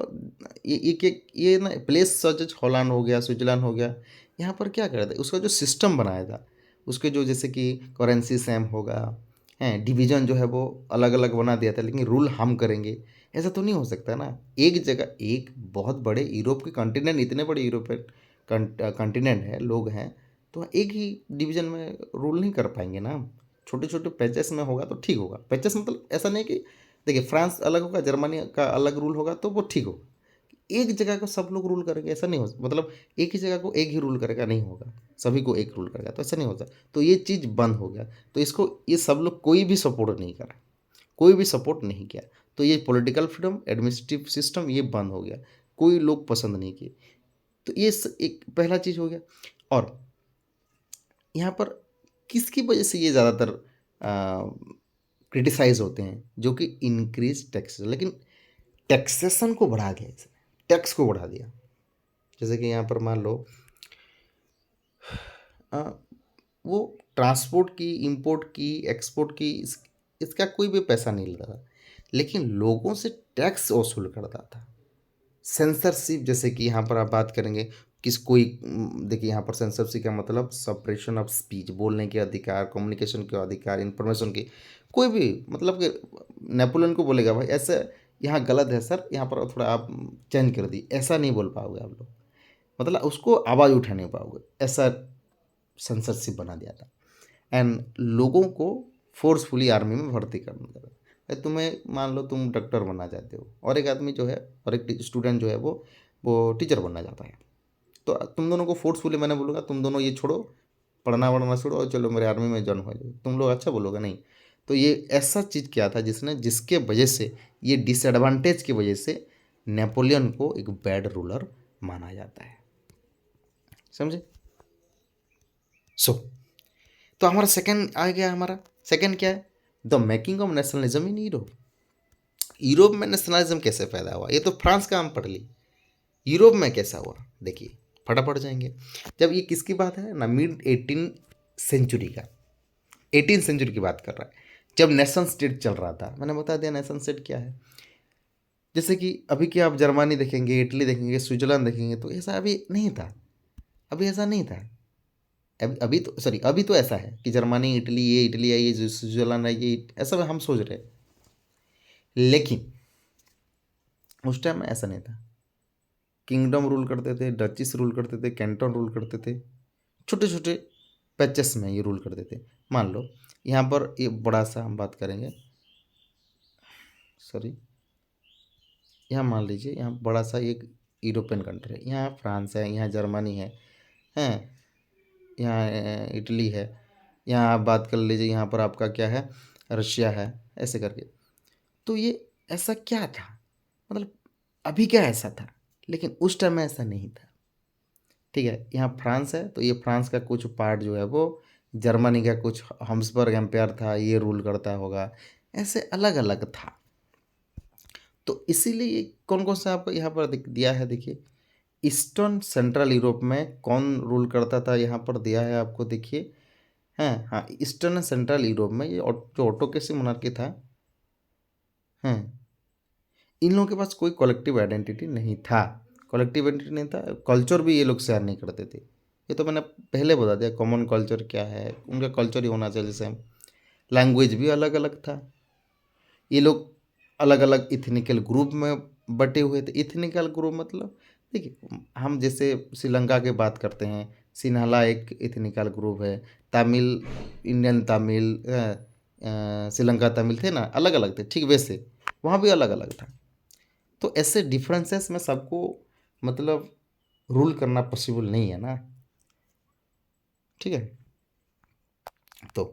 Speaker 1: ये ना प्लेस सच हॉलैंड हो गया, स्विट्जरलैंड हो गया, यहाँ पर क्या कर था, उसका जो सिस्टम बनाया था, उसके जो जैसे कि करेंसी सेम होगा, हैं डिवीजन जो है वो अलग अलग बना दिया था, लेकिन रूल हम करेंगे, ऐसा तो नहीं हो सकता ना। एक जगह एक बहुत बड़े यूरोप के कॉन्टिनेंट, इतने बड़े यूरोपियन कॉन्टिनेंट है, लोग हैं, तो एक ही डिवीजन में रूल नहीं कर पाएंगे ना। छोटे छोटे पैचेस में होगा तो ठीक होगा। पैचेस मतलब ऐसा नहीं कि देखिए फ्रांस अलग होगा, जर्मनी का अलग रूल होगा तो वो ठीक होगा। एक जगह को सब लोग रूल करेंगे ऐसा नहीं हो, मतलब एक ही जगह को एक ही रूल करेगा नहीं होगा, सभी को एक रूल करेगा तो ऐसा नहीं होता। तो ये चीज़ बंद हो गया। तो इसको ये सब लोग कोई भी सपोर्ट नहीं करा, कोई भी सपोर्ट नहीं किया। तो ये पॉलिटिकल फ्रीडम, एडमिनिस्ट्रेटिव सिस्टम ये बंद हो गया, कोई लोग पसंद नहीं किए। तो ये एक पहला चीज़ हो गया। और यहाँ पर किसकी वजह से ये ज़्यादातर क्रिटिसाइज होते हैं, जो कि इंक्रीज टैक्सेस, लेकिन टैक्सेशन को बढ़ा दिया, इसने टैक्स को बढ़ा दिया। जैसे कि यहाँ पर मान लो वो ट्रांसपोर्ट की, इंपोर्ट की, एक्सपोर्ट की, इसका कोई भी पैसा नहीं लेता था, लेकिन लोगों से टैक्स वसूल करता था। सेंसरशिप, जैसे कि यहाँ पर आप बात करेंगे किस कोई देखिए यहाँ पर सेंसरशिप का मतलब सप्रेशन ऑफ स्पीच, बोलने के अधिकार, कम्युनिकेशन के अधिकार, इंफॉर्मेशन की, कोई भी मतलब कि नेपोलियन को बोलेगा भाई ऐसे यहाँ गलत है सर, यहाँ पर थोड़ा आप चेंज कर दी, ऐसा नहीं बोल पाओगे आप लोग, मतलब उसको आवाज़ उठा नहीं पाओगे, ऐसा सेंसरशिप बना दिया था। एंड लोगों को फोर्सफुली आर्मी में भर्ती करना था। भाई तुम्हें मान लो तुम डॉक्टर बनना चाहते हो, और एक आदमी जो है, और एक स्टूडेंट जो है वो टीचर बनना चाहता है, तो तुम दोनों को फोर्सफुली मैंने बोलूँगा तुम दोनों ये छोड़ो, पढ़ना वढ़ना छोड़ो और चलो मेरे आर्मी में ज्वाइन हो जाओ, तुम लोग अच्छा बोलोगे नहीं। तो ये ऐसा चीज़ किया था जिसके वजह से, ये डिसएडवांटेज की वजह से नेपोलियन को एक बैड रूलर माना जाता है। समझे? सो तो हमारा सेकंड आ गया, हमारा सेकंड क्या है? The making of nationalism in Europe. Europe में नेशनलिज्म कैसे पैदा हुआ? ये तो फ्रांस का हम पढ़ ली, यूरोप में कैसा हुआ देखिए, फटाफट जाएंगे। जब ये किसकी बात है ना, मिड 18 सेंचुरी का, 18 सेंचुरी की बात कर रहा है, जब नेशन स्टेट चल रहा था। मैंने बता दिया नेशन स्टेट क्या है। जैसे कि अभी क्या आप जर्मनी देखेंगे, इटली देखेंगे, स्विट्जरलैंड देखेंगे, तो ऐसा अभी नहीं था, अभी ऐसा नहीं था। अभी तो सॉरी, अभी तो ऐसा है कि जर्मनी, इटली, ये इटली है, ये स्विट्जरलैंड है, ये ऐसा हम सोच रहे हैं, लेकिन उस टाइम में ऐसा नहीं था। किंगडम रूल करते थे, डचिस रूल करते थे, कैंटन रूल करते थे, छोटे छोटे पैचेस में ये रूल करते थे। मान लो यहाँ पर ये बड़ा सा हम बात करेंगे, सॉरी, यहाँ मान लीजिए यहाँ बड़ा सा एक यूरोपियन कंट्री है, यहाँ फ्रांस है, यहाँ जर्मनी है, हैं यहाँ इटली है, यहाँ आप बात कर लीजिए, यहाँ पर आपका क्या है, रशिया है, ऐसे करके। तो ये ऐसा क्या था, मतलब अभी क्या ऐसा था, लेकिन उस टाइम में ऐसा नहीं था। ठीक है, यहाँ फ्रांस है तो ये फ्रांस का कुछ पार्ट जो है वो जर्मनी का कुछ हम्सबर्ग एम्पायर था, ये रूल करता होगा, ऐसे अलग अलग था। तो इसीलिए कौन कौन सा आपको यहाँ पर दिया है, देखिए ईस्टर्न सेंट्रल यूरोप में कौन रूल करता था, यहाँ पर दिया है आपको, देखिए हैं, हाँ ईस्टर्न एंड सेंट्रल यूरोप में ये जो ऑटोक्रेसी मोनार्की था, हैं इन लोगों के पास कोई कलेक्टिव आइडेंटिटी नहीं था, कलेक्टिव आइडेंटिटी नहीं था, कल्चर भी ये लोग शेयर नहीं करते थे। ये तो मैंने पहले बता दिया कॉमन कल्चर क्या है, उनका कल्चर ही होना चाहिए सेम। लैंग्वेज भी अलग अलग था, ये लोग अलग अलग इथनिकल ग्रुप में बटे हुए थे। इथनिकल ग्रुप मतलब देखिए हम जैसे श्रीलंका की बात करते हैं, सिन्हाला एक इथनिकल ग्रुप है, तमिल, इंडियन तमिल, श्रीलंका तमिल थे ना, अलग अलग थे, ठीक वैसे वहाँ भी अलग अलग था। तो ऐसे डिफरेंसेस में सबको मतलब रूल करना पॉसिबल नहीं है ना। ठीक है, तो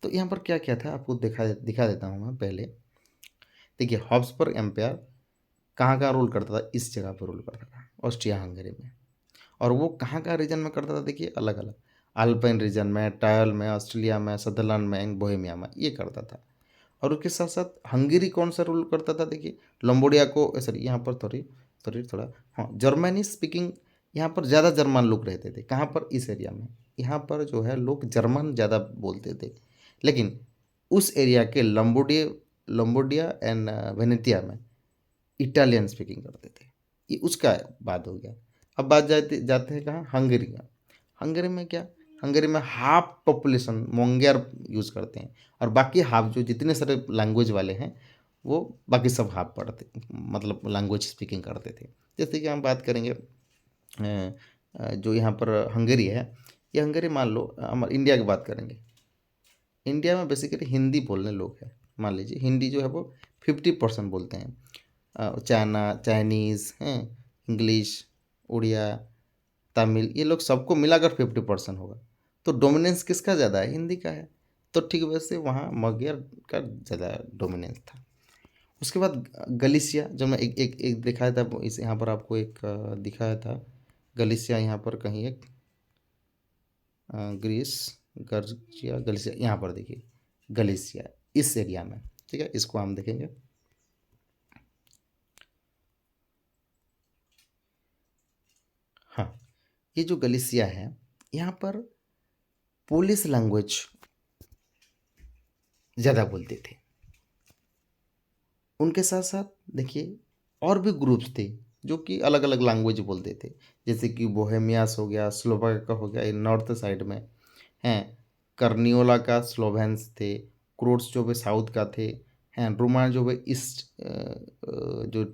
Speaker 1: यहाँ पर क्या क्या था आपको दिखा देता हूँ मैं पहले। देखिए, हॉब्सबर्ग एम्पायर कहाँ कहाँ रूल करता था, इस जगह पर रूल करता था, ऑस्ट्रिया हंगरी में। और वो कहाँ कहाँ रीजन में करता था, देखिए अलग अलग, अल्पाइन रीजन में, टायल में, ऑस्ट्रेलिया में, सदरलैंड में, बोहेमिया में ये करता था। और उसके साथ साथ हंगरी कौन सा रूल करता था, देखिए लंबोडिया को, सॉरी यहाँ पर थोड़ी थोड़ी थोड़ा, हाँ जर्मनी स्पीकिंग, यहाँ पर ज़्यादा जर्मन लोग रहते थे। कहाँ पर, इस एरिया में, यहाँ पर जो है लोग जर्मन ज़्यादा बोलते थे। लेकिन उस एरिया के लंबोडिया लंबोडिया एंड वेनेतिया में इटालियन स्पीकिंग करते थे। ये उसका बात हो गया। अब बात जाते हैं कहाँ, हंगरी में। हंगरी में क्या, हंगरी में हाफ पॉपुलेशन मोंगेर यूज़ करते हैं, और बाकी हाफ जो जितने सारे लैंग्वेज वाले हैं वो बाकी सब हाफ पढ़ते, मतलब लैंग्वेज स्पीकिंग करते थे। जैसे कि हम बात करेंगे जो यहाँ पर हंगरी है, ये हंगरी मान लो, हम इंडिया की बात करेंगे। इंडिया में बेसिकली हिंदी बोलने लोग हैं। मान लीजिए हिंदी जो है वो 50% बोलते हैं। चाइनीज़ हैं, इंग्लिश, उड़िया, तमिल, ये लोग सबको मिलाकर 50% होगा। तो डोमिनेंस किसका ज़्यादा है, हिंदी का है। तो ठीक वैसे वहाँ मगहियर का ज़्यादा डोमिनेंस था। उसके बाद गलीशिया, जो मैं एक दिखाया था, इस यहाँ पर आपको एक दिखाया था गलीशिया, यहाँ पर कहीं एक ग्रीस, गर्जिया, गलीशिया, यहाँ पर देखिए गलीशिया, इस एरिया में, ठीक है। इसको हम देखेंगे। हाँ, ये जो गलीशिया है, यहाँ पर पोलिश लैंग्वेज ज़्यादा बोलते थे। उनके साथ साथ देखिए और भी ग्रुप्स थे जो कि अलग अलग लैंग्वेज बोलते थे। जैसे कि बोहेमियास हो गया, स्लोवाक का हो गया, ये नॉर्थ साइड में हैं। कर्नियोला का स्लोवेंस थे। क्रोट्स जो वे साउथ का थे हैं। रोमा जो वे ईस्ट, जो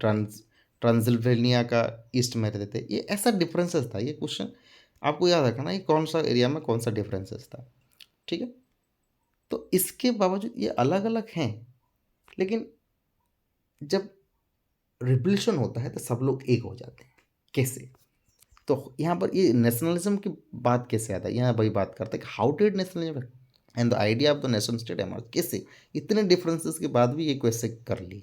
Speaker 1: ट्रांसिल्वेनिया का ईस्ट में रहते थे। ये ऐसा डिफरेंसेस था। ये क्वेश्चन आपको याद रखना, ये कौन सा एरिया में कौन सा डिफरेंसेस था, ठीक है। तो इसके बावजूद ये अलग अलग हैं, लेकिन जब रिवोल्यूशन होता है तो सब लोग एक हो जाते हैं। कैसे, तो यहाँ पर ये नेशनलिज्म की बात कैसे आता है, यहाँ वही बात करते हैं कि how did nationalism and the idea of the nation state emerge, कैसे इतने डिफरेंसेस के बाद भी ये कैसे कर ली,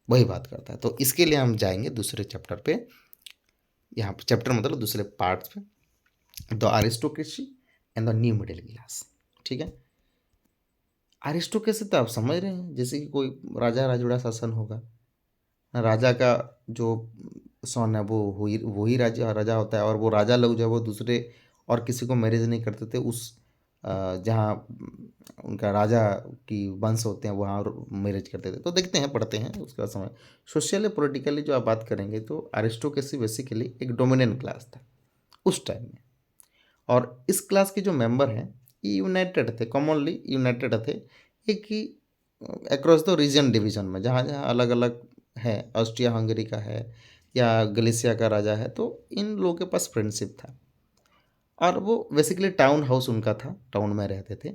Speaker 1: वही बात करता है। तो इसके लिए हम जाएंगे दूसरे चैप्टर पे, यहाँ पे चैप्टर मतलब दूसरे पार्ट्स पे, the aristocracy and the new middle class, ठीक है। अरिस्टोक्रेसी तो आप समझ रहे हैं, जैसे कि कोई राजा राजूड़ा शासन होगा, राजा का जो सन है वो वही वही राजा राजा होता है, और वो राजा लोग जो है वो दूसरे और किसी को मैरिज नहीं करते थे। उस जहाँ उनका राजा की वंश होते हैं वहाँ मैरिज करते थे। तो देखते हैं, पढ़ते हैं उसका समय। सोशली पॉलिटिकली जो आप बात करेंगे तो अरिस्टोक्रेसी बेसिकली एक डोमिनेंट क्लास था उस टाइम में, और इस क्लास के जो मेंबर हैं ये यूनाइटेड थे, कॉमनली यूनाइटेड थे एक ही अक्रॉस द रीजन डिवीजन में, जहाँ जहाँ अलग अलग है, ऑस्ट्रिया हंगरी का है या गलीसिया का राजा है, तो इन लोगों के पास फ्रेंडशिप था। और वो बेसिकली टाउन हाउस उनका था, टाउन में रहते थे,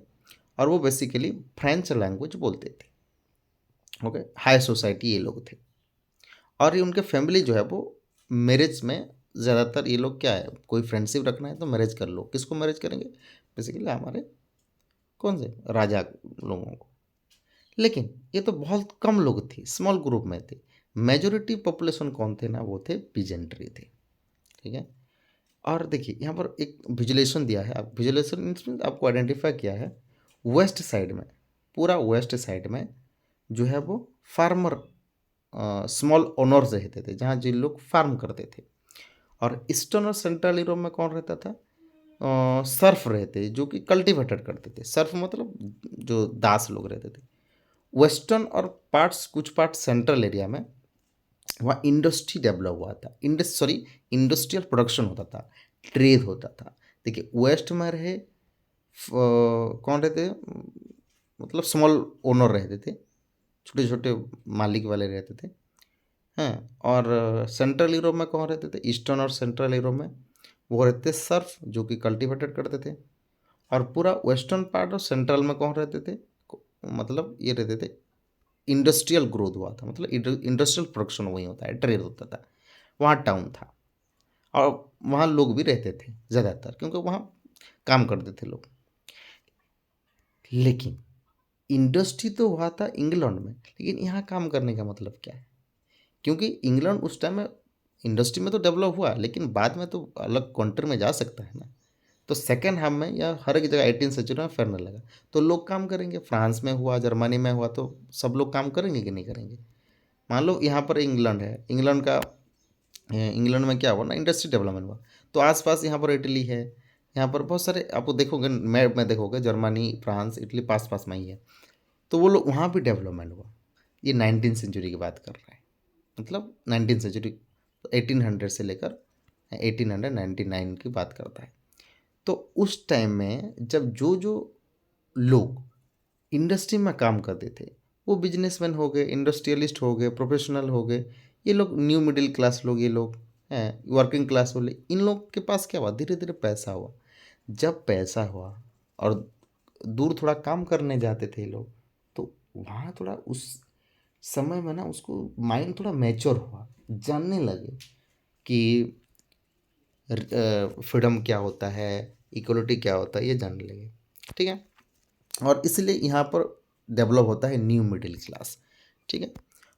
Speaker 1: और वो बेसिकली फ्रेंच लैंग्वेज बोलते थे। ओके, हाई सोसाइटी ये लोग थे। और ये उनके फैमिली जो है वो मैरिज में ज़्यादातर, ये लोग क्या है, कोई फ्रेंडशिप रखना है तो मैरिज कर लो। किसको मैरिज करेंगे, बेसिकली हमारे कौन से राजा लोगों को। लेकिन ये तो बहुत कम लोग थे, स्मॉल ग्रुप में थे। मेजोरिटी पॉपुलेशन कौन थे ना, वो थे पीजेंट्री थे, ठीक है। और देखिए यहाँ पर एक विजुलेशन दिया है, आप विजुलेशन मीन्स आपको आइडेंटिफाई किया है। वेस्ट साइड में, पूरा वेस्ट साइड में जो है वो फार्मर, स्मॉल ओनर्स रहते थे, जहाँ जिन लोग फार्म करते थे। और ईस्टर्न और सेंट्रल यूरोप में कौन रहता था, सर्फ रहते, जो कि कल्टिवेटेड करते थे। सर्फ मतलब जो दास लोग रहते थे। वेस्टर्न और पार्ट्स, कुछ पार्ट सेंट्रल एरिया में वहाँ इंडस्ट्री डेवलप हुआ था, इंडस्ट्रियल प्रोडक्शन होता था, ट्रेड होता था। देखिए वेस्ट में रहे कौन रहते, मतलब स्मॉल ओनर रहते थे, छोटे छोटे मालिक वाले रहते थे, हैं। और सेंट्रल यूरोप में कौन रहते थे, ईस्टर्न और सेंट्रल यूरोप में वो रहते थे सर्फ, जो कि कल्टिवेटेड करते थे। और पूरा वेस्टर्न पार्ट और सेंट्रल में कौन रहते थे, मतलब ये रहते थे, इंडस्ट्रियल ग्रोथ हुआ था, मतलब इंडस्ट्रियल प्रोडक्शन वही होता है, ट्रेड होता था, वहाँ टाउन था। और वहाँ लोग भी रहते थे ज़्यादातर, क्योंकि वहाँ काम करते थे लोग। लेकिन इंडस्ट्री तो हुआ था इंग्लैंड में, लेकिन यहाँ काम करने का मतलब क्या है? क्योंकि इंग्लैंड उस टाइम में इंडस्ट्री में तो डेवलप हुआ, लेकिन बाद में तो अलग कंट्री में जा सकता है ना। तो सेकेंड हाफ में या हर एक जगह 18th सेंचुरी में फैलने लगा, तो लोग काम करेंगे। फ्रांस में हुआ, जर्मनी में हुआ, तो सब लोग काम करेंगे कि नहीं करेंगे? मान लो यहाँ पर इंग्लैंड है, इंग्लैंड में क्या हुआ ना, इंडस्ट्री डेवलपमेंट हुआ, तो आसपास यहाँ पर इटली है, यहाँ पर बहुत सारे आपको देखोगे मैप में देखोगे, जर्मनी, फ्रांस, इटली पास पास में ही है, तो वो लोग वहाँ भी डेवलपमेंट हुआ। ये 19th सेंचुरी की बात कर रहा है, मतलब 19th सेंचुरी 1800 से लेकर 1899 की बात करता है। तो उस टाइम में जब जो जो लोग इंडस्ट्री में काम करते थे, वो बिजनेसमैन हो गए, इंडस्ट्रियलिस्ट हो गए, प्रोफेशनल हो गए, ये लोग न्यू मिडिल क्लास लोग, ये लोग हैं वर्किंग क्लास वाले, इन लोग के पास क्या हुआ, धीरे धीरे पैसा हुआ। जब पैसा हुआ और दूर थोड़ा काम करने जाते थे लोग, तो वहाँ थोड़ा उस समय में ना उसको माइंड थोड़ा मैच्योर हुआ, जानने लगे कि फ्रीडम क्या होता है, इक्वलिटी क्या होता है, ये जानने लगे। ठीक है, और इसलिए यहाँ पर डेवलप होता है न्यू मिडिल क्लास। ठीक है,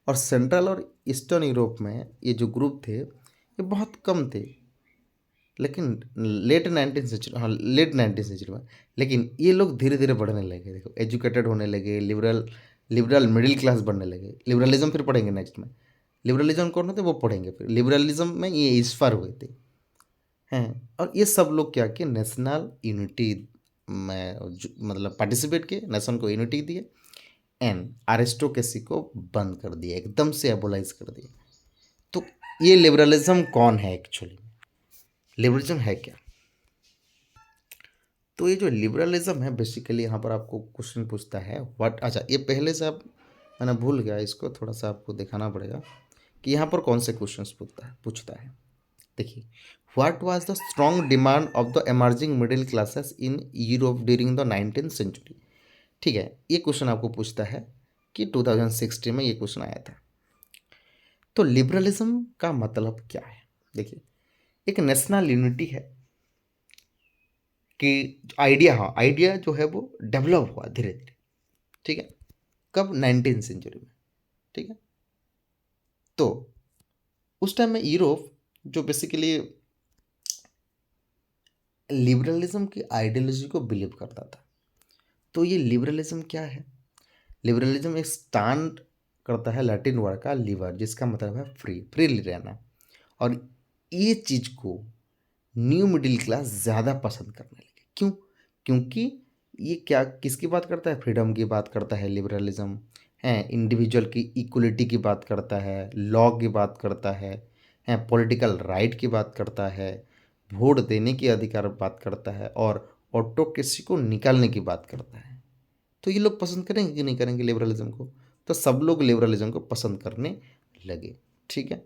Speaker 1: और सेंट्रल और ईस्टर्न यूरोप में ये जो ग्रुप थे ये बहुत कम थे, लेकिन लेट 19th सेंचुरी में, लेकिन ये लोग धीरे धीरे बढ़ने लगे। देखो, एजुकेटेड होने लगे, लिबरल लिबरल मिडिल क्लास बनने लगे। लिबरलिज्म फिर पढ़ेंगे नेक्स्ट में। लिबरलिज्म कौन होते वो पढ़ेंगे फिर। लिबरलिज्म में ये इंस्पायर हुए थे हैं, और ये सब लोग क्या किए, नेशनल यूनिटी में मतलब पार्टिसिपेट किए, नेशन को यूनिटी दिए, एंड अरिस्टोक्रेसी को बंद कर दिया, एकदम से एबोलाइज कर दिया। तो ये लिबरलिज्म कौन है एक्चुअली, लिबरलिज्म है क्या? तो ये जो लिबरलिज्म है बेसिकली, यहाँ पर आपको क्वेश्चन पूछता है व्हाट, अच्छा ये पहले से आप, मैंने भूल गया, इसको थोड़ा सा आपको दिखाना पड़ेगा कि यहाँ पर कौन से क्वेश्चंस पूछता है। देखिए, what was the strong demand of the emerging middle classes in Europe during the 19th century. ठीक है, ये क्वेश्चन आपको पूछता है कि 2016 में ये क्वेश्चन आया था। तो लिबरलिज्म का मतलब क्या है? देखिए, एक नेशनल यूनिटी है कि आइडिया, हाँ आइडिया जो है वो डेवलप हुआ धीरे धीरे। ठीक है, कब? 19th सेंचुरी में। ठीक है, तो उस टाइम में यूरोप जो बेसिकली लिबरलिज्म की आइडियोलॉजी को बिलीव करता था। तो ये लिबरलिज्म क्या है? लिबरलिज्म एक स्टैंड करता है लैटिन वर्ड का लिबर, जिसका मतलब है फ्रीली रहना, और ये चीज़ को न्यू मिडिल क्लास ज़्यादा पसंद करने लगे। क्यों? क्योंकि ये क्या किसकी बात करता है? फ्रीडम की बात करता है लिबरलिज्म, है इंडिविजुअल की इक्वलिटी की बात करता है, लॉ की बात करता है पॉलिटिकल राइट की बात करता है, वोट देने की अधिकार बात करता है, और ऑटोक्रेसी को निकालने की बात करता है। तो ये लोग पसंद करेंगे कि नहीं करेंगे लिबरलिज्म को? तो सब लोग लिबरलिज्म को पसंद करने लगे। ठीक है,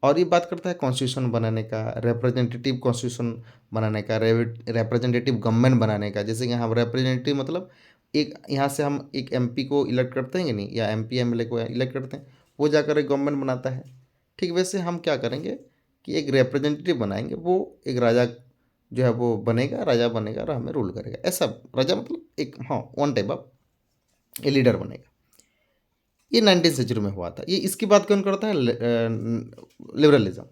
Speaker 1: और ये बात करता है कॉन्स्टिट्यूशन बनाने का, रिप्रेजेंटेटिव कॉन्स्टिट्यूशन बनाने का, रिप्रेजेंटेटिव गवर्नमेंट बनाने का। जैसे कि यहाँ रिप्रेजेंटेटिव मतलब एक यहाँ से हम एक एमपी को इलेक्ट करते हैं कि नहीं, या एमपी एमएलए को इलेक्ट करते हैं, वो जाकर एक गवर्नमेंट बनाता है। ठीक वैसे हम क्या करेंगे कि एक रिप्रेजेंटेटिव बनाएंगे, वो एक राजा जो है वो बनेगा, राजा बनेगा और हमें रूल करेगा। ऐसा राजा मतलब एक, हाँ, one type of a leader बनेगा। ये 19th सेंचुरी में हुआ था। ये इसकी बात कौन करता है? लिबरलिज्म।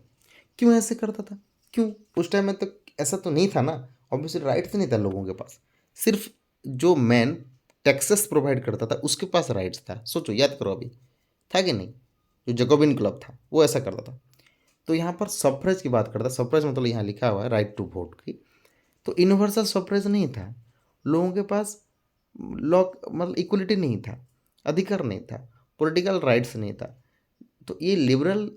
Speaker 1: क्यों ऐसे करता था? क्यों? उस टाइम में तो ऐसा तो नहीं था ना, ऑब्वियसली राइट्स नहीं था लोगों के पास। सिर्फ जो मैन टैक्सेस प्रोवाइड करता था उसके पास राइट्स था। सोचो, याद करो, अभी था कि नहीं? जो जैकोबिन क्लब था वो ऐसा करता था। तो यहाँ पर सफ्रेज की बात करता है। सफ्रेज मतलब यहाँ लिखा हुआ है राइट टू वोट की। तो यूनिवर्सल सफ्रेज नहीं था, लोगों के पास लॉ मतलब इक्वलिटी नहीं था, अधिकार नहीं था, पॉलिटिकल राइट्स नहीं था। तो ये लिबरल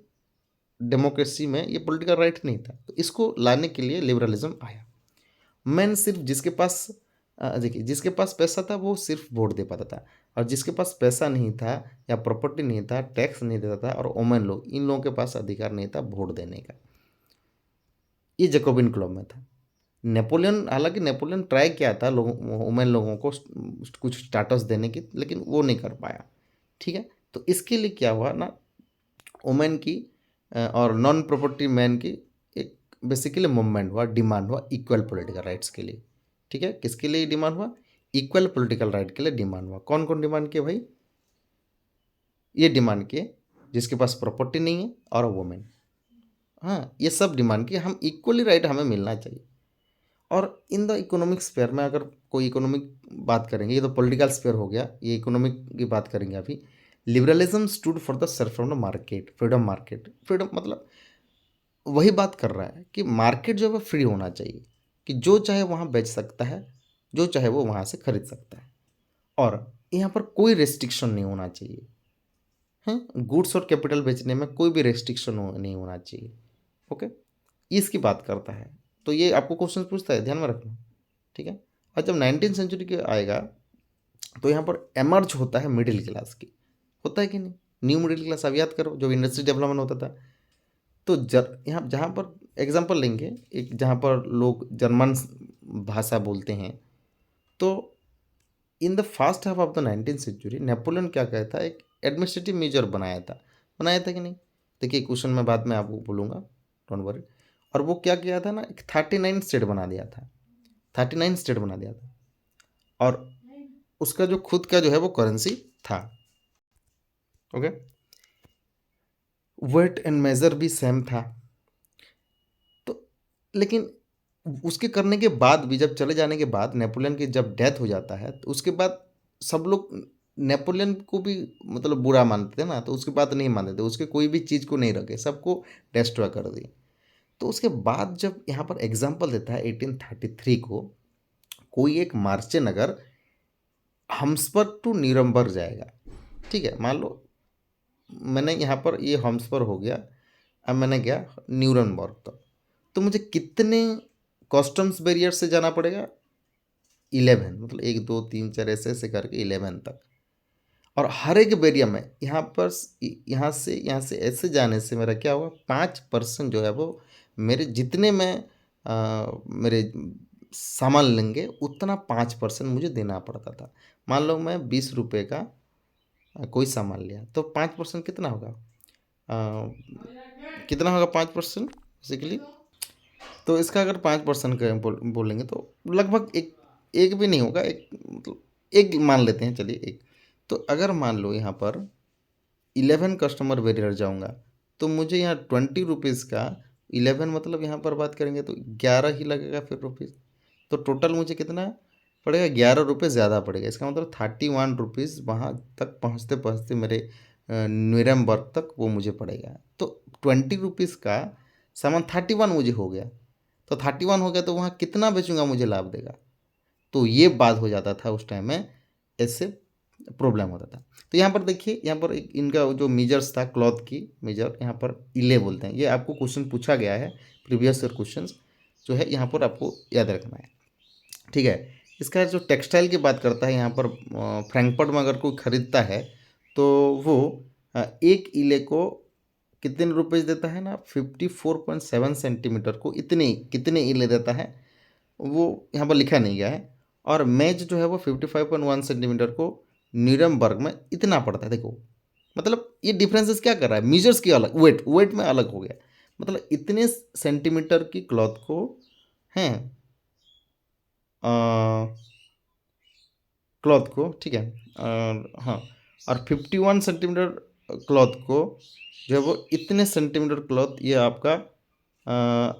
Speaker 1: डेमोक्रेसी में ये पॉलिटिकल राइट नहीं था, तो इसको लाने के लिए लिबरलिज्म आया। मैन सिर्फ जिसके पास देखिए, जिसके पास पैसा था वो सिर्फ वोट दे पाता था, और जिसके पास पैसा नहीं था या प्रॉपर्टी नहीं था, टैक्स नहीं देता था, और वोमेन लोग, इन लोगों के पास अधिकार नहीं था वोट देने का। ये जैकोबिन क्लब में था। नेपोलियन, हालांकि नेपोलियन ट्राई किया था लोगों, वुमेन लोगों को कुछ स्टेटस देने की, लेकिन वो नहीं कर पाया। ठीक है, तो इसके लिए क्या हुआ ना, वुमेन की और नॉन प्रॉपर्टी मैन की एक बेसिकली मूवमेंट हुआ, डिमांड हुआ इक्वल पॉलिटिकल राइट्स के लिए। ठीक है, किसके लिए डिमांड हुआ? इक्वल पॉलिटिकल राइट के लिए डिमांड हुआ। कौन कौन डिमांड किया भाई? ये डिमांड किए जिसके पास प्रॉपर्टी नहीं है और वुमेन। हाँ, ये सब डिमांड किए हम इक्वली राइट हमें मिलना चाहिए। और इन द इकोनॉमिक स्फीयर में अगर कोई इकोनॉमिक बात करेंगे, ये तो पॉलिटिकल स्फीयर हो गया, ये इकोनॉमिक की बात करेंगे अभी। Liberalism stood for the self from the market, freedom market. Freedom मतलब वही बात कर रहा है कि मार्केट जो है फ्री होना चाहिए, कि जो चाहे वहाँ बेच सकता है, जो चाहे वो वहाँ से खरीद सकता है, और यहाँ पर कोई रेस्ट्रिक्शन नहीं होना चाहिए। हैं, गुड्स और कैपिटल बेचने में कोई भी रेस्ट्रिक्शन नहीं होना चाहिए। ओके, इसकी बात करता है। तो ये आपको क्वेश्चन पूछता है, ध्यान में रखना। ठीक है, और जब 19th सेंचुरी के आएगा तो यहाँ पर एमर्ज होता है मिडिल क्लास की, होता है कि नहीं? न्यू मिडिल क्लास आप याद करो, जो इंडस्ट्री डेवलपमेंट होता था। तो यहाँ जहाँ पर एग्जांपल लेंगे, एक जहाँ पर लोग जर्मन भाषा बोलते हैं, तो in the first half of the 19th century Napoleon क्या कहता है, एक एडमिनिस्ट्रेटिव मेजर बनाया था कि नहीं? देखिए क्वेश्चन में बाद में आपको बोलूँगा, डोंट वरी। और वो क्या किया था ना, एक 39 स्टेट बना दिया था, 39 स्टेट बना दिया था, और उसका जो खुद का जो है वो करेंसी था। ओके, वेट एंड मेजर भी सेम था। तो लेकिन उसके करने के बाद भी, जब चले जाने के बाद, नेपोलियन की जब डेथ हो जाता है, तो उसके बाद सब लोग नेपोलियन को भी मतलब बुरा मानते थे ना, तो उसकी बात नहीं मानते थे, उसके कोई भी चीज़ को नहीं रखे, सबको डिस्ट्रॉय कर दिए। तो उसके बाद जब यहाँ पर एग्जाम्पल देता है 1833 को, कोई एक मार्चे नगर हम्सबर्ग टू न्यूरमबर्ग जाएगा। ठीक है, मान लो मैंने यहाँ पर ये हम्सबर्ग हो गया, अब मैंने गया न्यूरमबर्ग तक, तो मुझे कितने कस्टम्स बैरियर से जाना पड़ेगा? 11, मतलब 1 2 3 4 ऐसे ऐसे करके 11 तक। और हर एक बैरियर में यहाँ से ऐसे जाने से मेरा क्या होगा, 5% जो है वो मेरे जितने में मेरे सामान लेंगे उतना 5% मुझे देना पड़ता था। मान लो मैं 20 रुपये का कोई सामान लिया, तो 5% कितना होगा? कितना होगा 5% बेसिकली? तो इसका अगर 5% का बोलेंगे तो लगभग एक एक भी नहीं होगा, एक मतलब एक मान लेते हैं, चलिए एक। तो अगर मान लो यहाँ पर 11 कस्टमर बैरियर जाऊँगा, तो मुझे यहाँ 20 रुपीज़ का 11, मतलब यहाँ पर बात करेंगे तो 11 ही लगेगा फिर रुपीज़। तो टोटल मुझे कितना पड़ेगा? 11 रुपये ज़्यादा पड़ेगा। इसका मतलब 31 रुपीज़ वहाँ तक पहुँचते पहुँचते मेरे न्यूरमबर्ग तक वो मुझे पड़ेगा। तो 20 रुपीज़ का सामान 31 मुझे हो गया, तो 31 हो गया, तो वहाँ कितना बेचूंगा मुझे लाभ देगा? तो ये बात हो जाता था उस टाइम में, ऐसे प्रॉब्लम होता था। तो यहाँ पर देखिए, यहाँ पर इनका जो मेजर्स था, क्लॉथ की मेजर, यहाँ पर इले बोलते हैं। ये आपको क्वेश्चन पूछा गया है, प्रीवियस ईयर क्वेश्चन जो है यहाँ पर आपको याद रखना है। ठीक है, इसका जो टेक्सटाइल की बात करता है यहाँ पर, फ्रैंकफर्ट में अगर कोई ख़रीदता है तो वो एक इले को कितने रुपए देता है ना, 54.7 सेंटीमीटर को इतने कितने इले देता है, वो यहाँ पर लिखा नहीं गया है। और मैच जो है वो 55.1 सेंटीमीटर को न्यूरमबर्ग में इतना पड़ता है। देखो मतलब ये डिफरेंसेस क्या कर रहा है, मीजर्स की अलग, वेट में अलग हो गया, मतलब इतने सेंटीमीटर की क्लॉथ को हैं, क्लॉथ को, ठीक है, और हाँ, और 51 सेंटीमीटर क्लॉथ को जो है वो इतने सेंटीमीटर क्लॉथ, ये आपका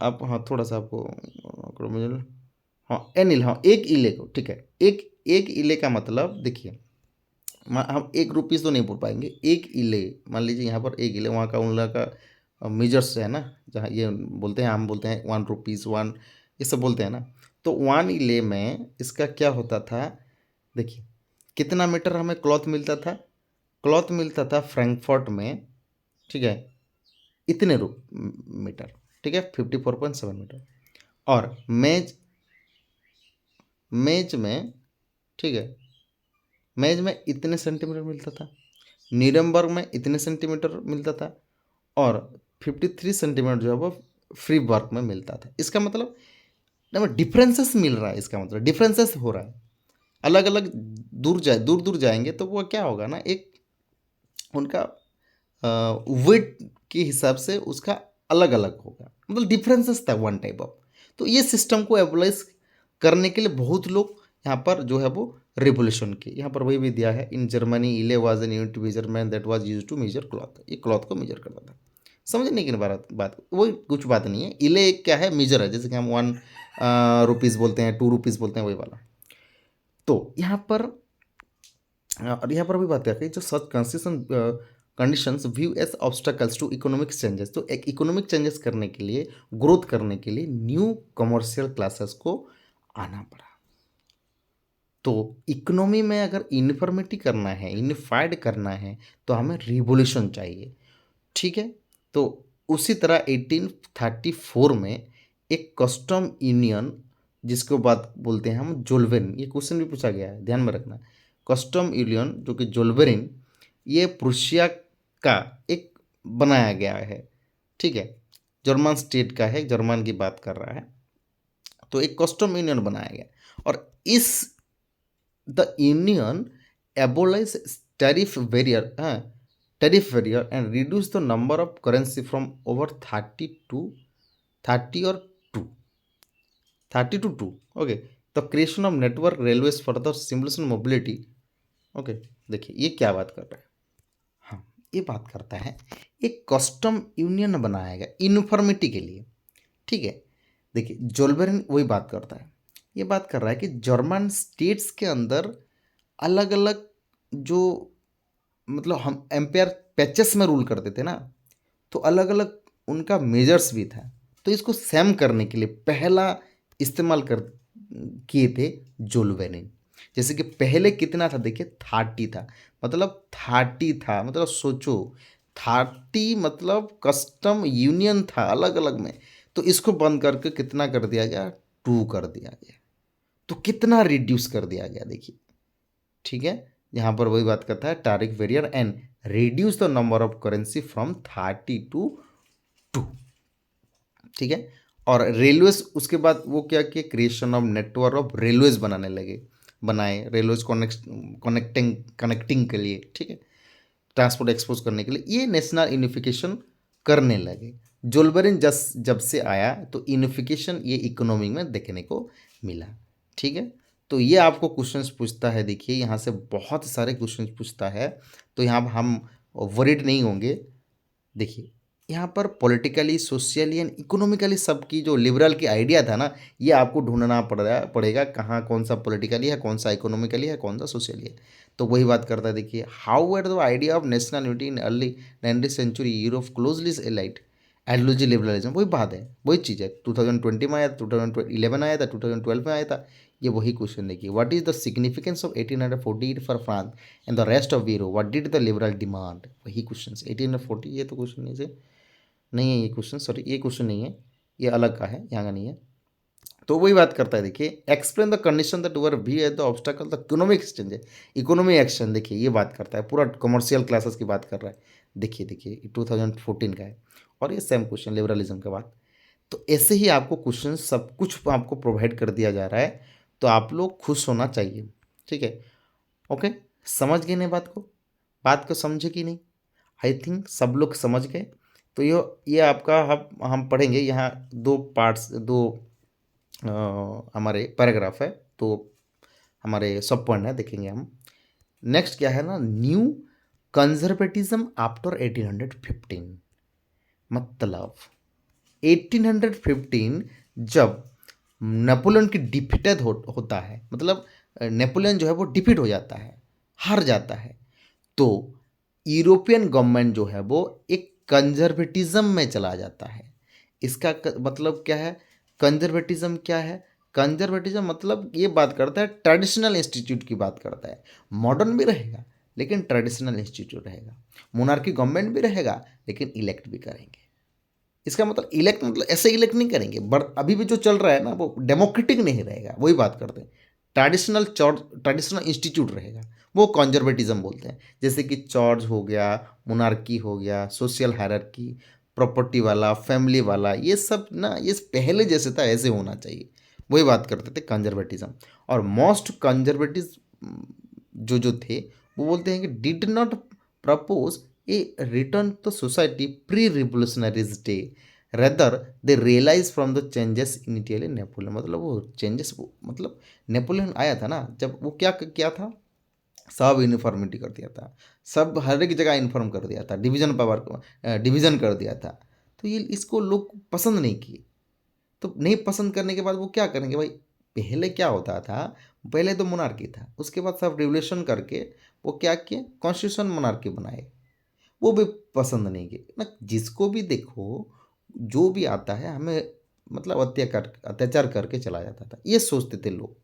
Speaker 1: आप, हाँ थोड़ा सा आपको हाँ एनिल, हाँ एक इले को, ठीक है, एक एक इले का मतलब देखिए, हम 1 रुपीज़ तो नहीं बोल पाएंगे, एक इले, मान लीजिए यहाँ पर एक इले, वहाँ का उन लोगों का मेजर्स है ना, जहाँ ये बोलते हैं, हम बोलते हैं 1 रुपीज़ 1, ये सब बोलते हैं ना। तो 1 इले में इसका क्या होता था, देखिए कितना मीटर हमें क्लॉथ मिलता था, क्लॉथ मिलता था फ्रैंकफर्ट में, ठीक है, इतने मीटर, ठीक है, 54.7 मीटर। और मेज मेज में, ठीक है, मेज में इतने सेंटीमीटर मिलता था, नीरमबर्ग में इतने सेंटीमीटर मिलता था, और 53 सेंटीमीटर जो है वो फ्री वर्क में मिलता था। इसका मतलब डिफरेंसेस मिल रहा है, इसका मतलब डिफरेंसेस हो रहा है, अलग अलग दूर दूर जाएंगे तो वो क्या होगा ना, एक उनका वेट के हिसाब से उसका अलग अलग होगा, मतलब डिफरेंसेस था वन टाइप ऑफ। तो ये सिस्टम को एबलाइज करने के लिए बहुत लोग यहाँ पर जो है वो रिवोल्यूशन की, यहाँ पर वही भी दिया है, in Germany elle was an unit measurement that was used to measure cloth, ये क्लॉथ को मेजर करता था। समझने की बात वही, कुछ बात नहीं है। इले एक क्या है, मेजर है, जैसे कि हम 1 रुपीज़ बोलते हैं, 2 रुपीज़ बोलते हैं, वही वाला। तो यहाँ पर और यहाँ पर भी बात करते हैं जो such conditions view as obstacles to economic changes. तो एक इकोनॉमिक चेंजेस करने के लिए, ग्रोथ करने के लिए न्यू कमर्शियल क्लासेस को आना पड़ा। तो इकोनॉमी में अगर यूनिफॉर्मिटी करना है, यूनिफाइड करना है, तो हमें रिवोल्यूशन चाहिए, ठीक है। तो उसी तरह 1834 में एक कस्टम यूनियन, जिसको बात बोलते हैं हम जोल्वेरिन, ये क्वेश्चन भी पूछा गया है, ध्यान में रखना। कस्टम यूनियन जो कि जोल्वेरिन, ये प्रूशिया का एक बनाया गया है, ठीक है, जर्मन स्टेट का है, जर्मन की बात कर रहा है। तो एक कस्टम यूनियन बनाया गया, और इस the union abolish tariff barrier and reduce the number of currency from over 30 to 30 or 2 30 to 2, okay। the creation of network railways for the simulation mobility, okay। देखिए ये क्या बात कर रहा है, हाँ ये बात करता है एक कस्टम यूनियन बनाया गया यूनिफॉर्मिटी के लिए, ठीक है। देखिए जोल्बेरिन वही बात करता है, ये बात कर रहा है कि जर्मन स्टेट्स के अंदर अलग अलग जो, मतलब हम एम्पायर पैचेस में रूल करते थे ना, तो अलग अलग उनका मेजर्स भी था। तो इसको सेम करने के लिए पहला इस्तेमाल कर किए थे जोल्वेरिन। जैसे कि पहले कितना था, देखिए 30 था, मतलब 30 था, मतलब सोचो 30 मतलब कस्टम यूनियन था अलग अलग में, तो इसको बंद करके कितना कर दिया गया, 2 कर दिया गया। तो कितना रिड्यूस कर दिया गया, देखिए, ठीक है। यहाँ पर वही बात करता है tariff barrier and reduce the number of currency from 30 to 2, ठीक है। और रेलवेज उसके बाद वो क्या किया, creation of network of railways बनाने लगे, बनाए रेलवेज कनेक्टिंग के लिए, ठीक है, ट्रांसपोर्ट एक्सपोज करने के लिए, ये नेशनल यूनिफिकेशन करने लगे। जोल्बेरिन जब से आया तो यूनिफिकेशन ये इकोनॉमी में देखने को मिला, ठीक है। तो ये आपको क्वेश्चंस पूछता है, देखिए यहाँ से बहुत सारे क्वेश्चंस पूछता है, तो यहाँ हम वरीड नहीं होंगे। देखिए यहाँ पर पॉलिटिकली, सोशली एंड इकोनॉमिकली सबकी जो लिबरल की आइडिया था ना, ये आपको ढूंढना पड़ेगा कहाँ कौन सा पॉलिटिकली है, कौन सा इकोनॉमिकली है, कौन सा सोशली है। तो वही बात करता है, देखिए how at the idea of national unity in early 19th century Europe closely allied ideology liberalism, वही बात है, वही चीज़ है। 2020 में आया था, 2011 आया था, 2012 में आया था, ये वही क्वेश्चन। देखिए what is the significance of 1848 for France and the rest of Europe, what did the liberal demand, वही क्वेश्चन। 1840 ये तो क्वेश्चन नहीं है, ये क्वेश्चन, सॉरी ये क्वेश्चन नहीं है, ये अलग का है, यहाँ का नहीं है। तो वही बात करता है, देखिए explain the condition that were भी at the obstacle the economic exchange है, इकोनॉमिक एक्शन, देखिए ये बात करता है, पूरा कमर्शियल क्लासेस की बात कर रहा है। देखिए 2014 का है, और ये सेम क्वेश्चन लिबरलिज्म के बाद। तो ऐसे ही आपको क्वेश्चन सब कुछ आपको प्रोवाइड कर दिया जा रहा है, तो आप लोग खुश होना चाहिए, ठीक है। ओके, समझ गए नहीं बात को समझे कि नहीं, आई थिंक सब लोग समझ गए। तो ये आपका हम पढ़ेंगे यहाँ 2 पार्ट्स, 2 हमारे पैराग्राफ है, तो हमारे सब पॉइंट है, देखेंगे हम। नेक्स्ट क्या है ना, न्यू कंजर्वेटिज्म आफ्टर 1815, मतलब 1815 जब नेपोलियन की डिफीटेड होता है, मतलब नेपोलियन जो है वो डिफीट हो जाता है, हार जाता है, तो यूरोपियन गवर्नमेंट जो है वो एक कंजर्वेटिज्म में चला जाता है। इसका मतलब क्या है, कंजर्वेटिज्म क्या है, कंजर्वेटिज्म मतलब ये बात करता है ट्रेडिशनल इंस्टीट्यूट की बात करता है। मॉडर्न भी रहेगा लेकिन ट्रेडिशनल इंस्टीट्यूट रहेगा, मोनार्की गवर्नमेंट भी रहेगा लेकिन इलेक्ट भी करेंगे। इसका मतलब इलेक्ट मतलब ऐसे इलेक्ट नहीं करेंगे, बट अभी भी जो चल रहा है ना वो डेमोक्रेटिक नहीं रहेगा, वही बात करते हैं। ट्रेडिशनल इंस्टीट्यूट रहेगा, वो कंजर्वेटिज्म बोलते हैं। जैसे कि चर्च हो गया, मोनार्की हो गया, सोशल हायरार्की, प्रॉपर्टी वाला, फैमिली वाला, ये सब ना ये पहले जैसे था ऐसे होना चाहिए, वही बात करते थे कंजर्वेटिज्म। और मोस्ट कंजर्वेटिव जो थे वो बोलते हैं कि did not propose a return to society pre revolutionaries day, rather they realise from the changes in Italy Napoleon, मतलब वो चेंजेस, वो मतलब नेपोलियन आया था ना जब, वो क्या किया था, सब यूनिफॉर्मिटी कर दिया था, सब हर एक जगह इन्फॉर्म कर दिया था, डिवीजन पावर को डिवीजन कर दिया था। तो ये इसको लोग पसंद नहीं किए। तो नहीं पसंद करने के बाद वो क्या करेंगे भाई, पहले क्या होता था, पहले तो मोनार्की था, उसके बाद सब रिवोल्यूशन करके वो क्या किए, कॉन्स्टिट्यूशन मोनार्की बनाए, वो भी पसंद नहीं किए ना। जिसको भी देखो, जो भी आता है हमें मतलब अत्याचार करके चला जाता था, ये सोचते थे लोग।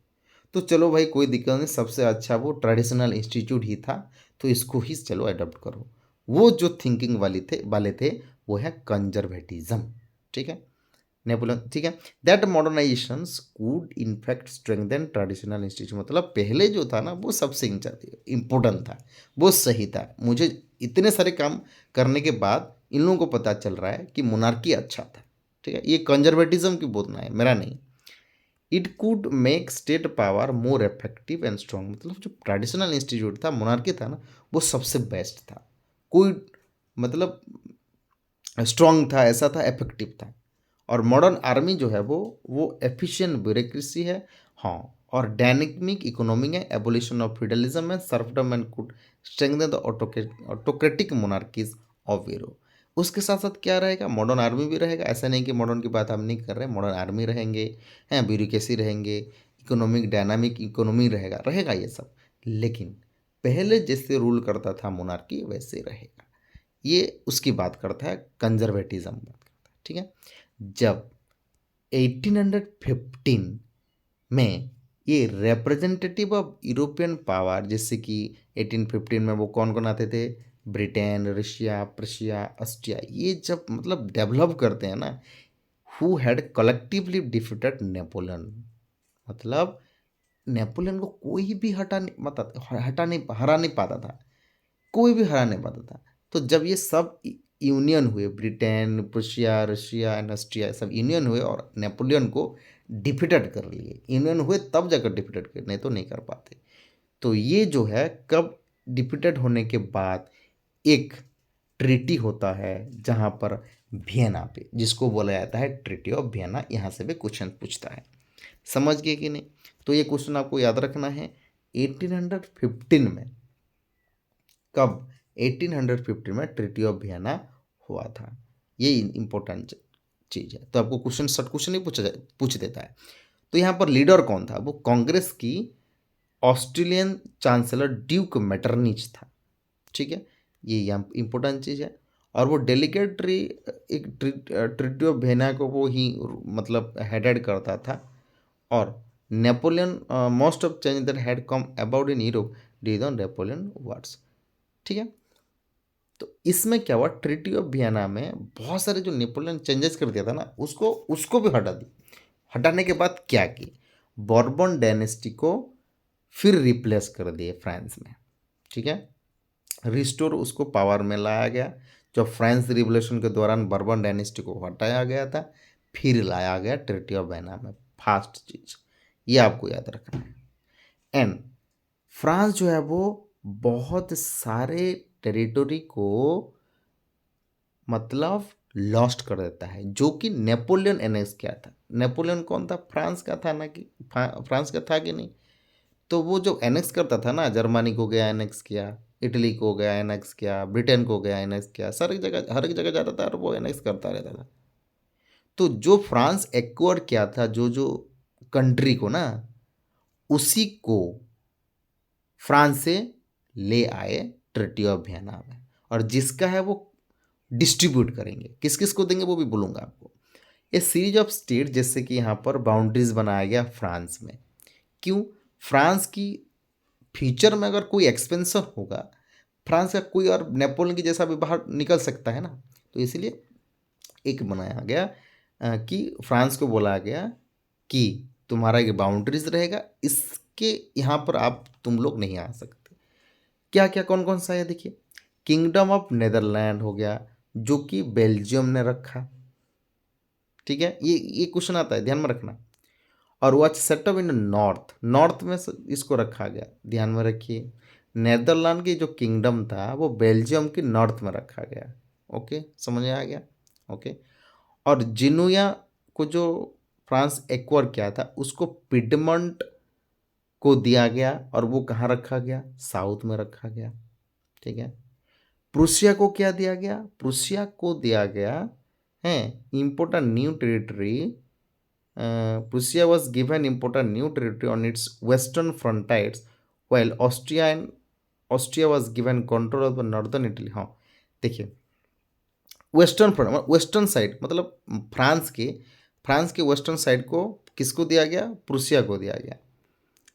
Speaker 1: तो चलो भाई कोई दिक्कत नहीं, सबसे अच्छा वो ट्रेडिशनल इंस्टीट्यूट ही था, तो इसको ही चलो अडॉप्ट करो। वो जो थिंकिंग वाले थे वो है कंजर्वेटिज्म। ठीक है, नेपोलियन, ठीक है। That modernisations could in fact strengthen traditional institute, मतलब पहले जो था ना वो सबसे इम्पोर्टेंट था, वो सही था। मुझे इतने सारे काम करने के बाद इन लोगों को पता चल रहा है कि मोनार्की अच्छा था। ठीक है, ये कंजर्वेटिज्म की बोलना है, मेरा नहीं। It could make state power more effective and strong, मतलब जो ट्रेडिशनल इंस्टीट्यूट था, मोनार्की था ना, वो सबसे बेस्ट था। कोई मतलब स्ट्रॉन्ग था, ऐसा था, इफेक्टिव था। और मॉडर्न आर्मी जो है वो एफिशिएंट ब्यूरोक्रेसी है। हाँ, और डायनेमिक इकोनॉमी है, एबोलिशन ऑफ फ्यूडलिज्म है, serfdom and could strengthen the autocratic monarchies of Europe. उसके साथ साथ क्या रहेगा, मॉडर्न आर्मी भी रहेगा। ऐसा नहीं कि मॉडर्न की बात हम नहीं कर रहे, मॉडर्न आर्मी रहेंगे, हैं ब्यूरोक्रेसी रहेंगे, इकोनॉमिक डायनामिक इकोनॉमी रहेगा, रहेगा ये सब। लेकिन पहले जैसे रूल करता था मोनार्की वैसे रहेगा। ये उसकी बात करता है, कंजर्वेटिज्म बात करता है। ठीक है, जब 1815 में ये रिप्रेजेंटेटिव ऑफ यूरोपियन पावर, जैसे कि 1815 में वो कौन कौन आते थे, ब्रिटेन, रशिया, प्रशिया, ऑस्ट्रिया, ये जब मतलब डेवलप करते हैं ना, who had collectively defeated Napoleon, मतलब नेपोलियन को कोई भी हरा नहीं पाता था, कोई भी हरा नहीं पाता था। तो जब ये सब यूनियन हुए, Britain, Prussia, Russia and Austria सब यूनियन हुए और नेपोलियन को डिफीटेड कर लिए, यूनियन हुए तब जाकर डिफीटेड कर, नहीं तो नहीं कर पाते। तो ये जो है, कब डिफीटेड होने के बाद एक ट्रीटी होता है जहाँ पर वियना पे, जिसको बोला जाता है ट्रीटी ऑफ वियना, यहाँ से भी क्वेश्चन पूछता है। समझ गए कि नहीं? तो ये क्वेश्चन आपको याद रखना है। 1815 में, कब, 1815 में ट्रीटी ऑफ वियना हुआ था। ये इंपॉर्टेंट चीज़ है। तो आपको क्वेश्चन शॉर्ट क्वेश्चन ही पूछ देता है। तो यहाँ पर लीडर कौन था, वो कांग्रेस की ऑस्ट्रेलियन चांसलर ड्यूक मेटरनिच था। ठीक है, ये यहाँ इंपॉर्टेंट चीज़ है। और वो डेलीगेटरी एक ट्रीटी ऑफ वियना को वो ही मतलब हेडेड करता था। और Napoleon most of change that had come about in Europe due the Napoleon wars. ठीक है, तो इसमें क्या हुआ, ट्रीटी ऑफ वियना में बहुत सारे जो नेपोलियन चेंजेस कर दिया था ना, उसको उसको भी हटा दी। हटाने के बाद क्या की, बॉर्बन डायनेस्टी को फिर रिप्लेस कर दिए फ्रांस में। ठीक है, रिस्टोर उसको पावर में लाया गया। जब फ्रेंच रिवॉल्यूशन के दौरान बर्बन डायनेस्टी को हटाया गया था, फिर लाया गया ट्रीटी ऑफ वियना में। फास्ट चीज ये आपको याद रखना है। एंड फ्रांस जो है वो बहुत सारे टेरिटोरी को मतलब लॉस्ट कर देता है, जो कि नेपोलियन एनेक्स किया था। नेपोलियन कौन था, फ्रांस का था ना, कि फ्रांस का था कि नहीं? तो वो जो एनेक्स करता था ना, जर्मनी को गया एनेक्स किया, इटली को गया एनेक्स किया, ब्रिटेन को गया एनेक्स किया, सारी जगह हर एक जगह जाता था और वो एनेक्स करता रहता था। तो जो फ्रांस एक्वायर किया था, जो जो कंट्री को ना, उसी को फ्रांस से ले आए ट्रीटी ऑफ वियना में। और जिसका है वो डिस्ट्रीब्यूट करेंगे, किस किस को देंगे वो भी बोलूँगा आपको। ये सीरीज ऑफ स्टेट, जैसे कि यहाँ पर बाउंड्रीज बनाया गया फ्रांस में। क्यों? फ्रांस की फ्यूचर में अगर कोई एक्सपेंशन होगा, फ्रांस का कोई और नेपोलियन की जैसा भी बाहर निकल सकता है ना, तो इसीलिए एक बनाया गया कि फ्रांस को बोला गया कि तुम्हारा ये बाउंड्रीज रहेगा, इसके यहाँ पर आप तुम लोग नहीं आ सकते। क्या क्या कौन कौन सा है देखिए, किंगडम ऑफ नेदरलैंड हो गया, जो कि बेल्जियम ने रखा। ठीक है, ये क्वेश्चन आता है, ध्यान में रखना। और वॉच सेटअप इन नॉर्थ, नॉर्थ में इसको रखा गया, ध्यान में रखिए। नेदरलैंड की जो किंगडम था वो बेल्जियम की नॉर्थ में रखा गया। ओके, समझ में आ गया? ओके। और जिनुया को जो फ्रांस एक्वायर किया था उसको पिडमंट को दिया गया और वो कहाँ रखा गया, साउथ में रखा गया। ठीक है। प्रूसिया को क्या दिया गया, प्रूसिया को दिया गया है important new territory. Prussia was given important new territory on its western frontiers while Austria was given control of the northern Italy. हाँ देखिए, वेस्टर्न फ्रंट वेस्टर्न साइड मतलब फ्रांस के वेस्टर्न साइड को किसको दिया गया, प्रूसिया को दिया गया।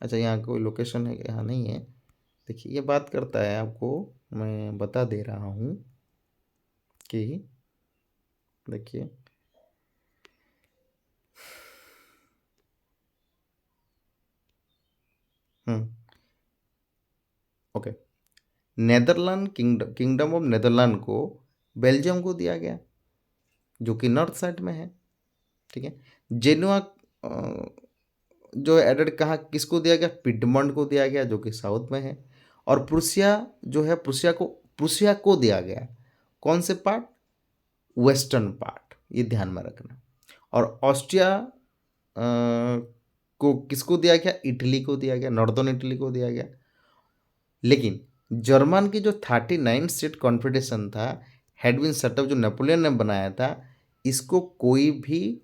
Speaker 1: अच्छा, यहाँ कोई लोकेशन है, यहाँ नहीं है। देखिए ये बात करता है, आपको मैं बता दे रहा हूँ कि देखिए okay, Netherland kingdom of Netherland को बेल्जियम को दिया गया जो कि नॉर्थ साइड में है। ठीक है। जेनुआ जो एडेड कहाँ किसको दिया गया, पिडमंट को दिया गया जो कि साउथ में है। और प्रूसिया जो है, प्रूसिया को दिया गया कौन से पार्ट, वेस्टर्न पार्ट, ये ध्यान में रखना। और ऑस्ट्रिया को किसको दिया गया, इटली को दिया गया, नॉर्दर्न इटली को दिया गया। लेकिन जर्मन की जो 39 स्टेट कॉन्फेडरेशन था, हैड बीन सेटअप, जो नेपोलियन ने बनाया था, इसको कोई भी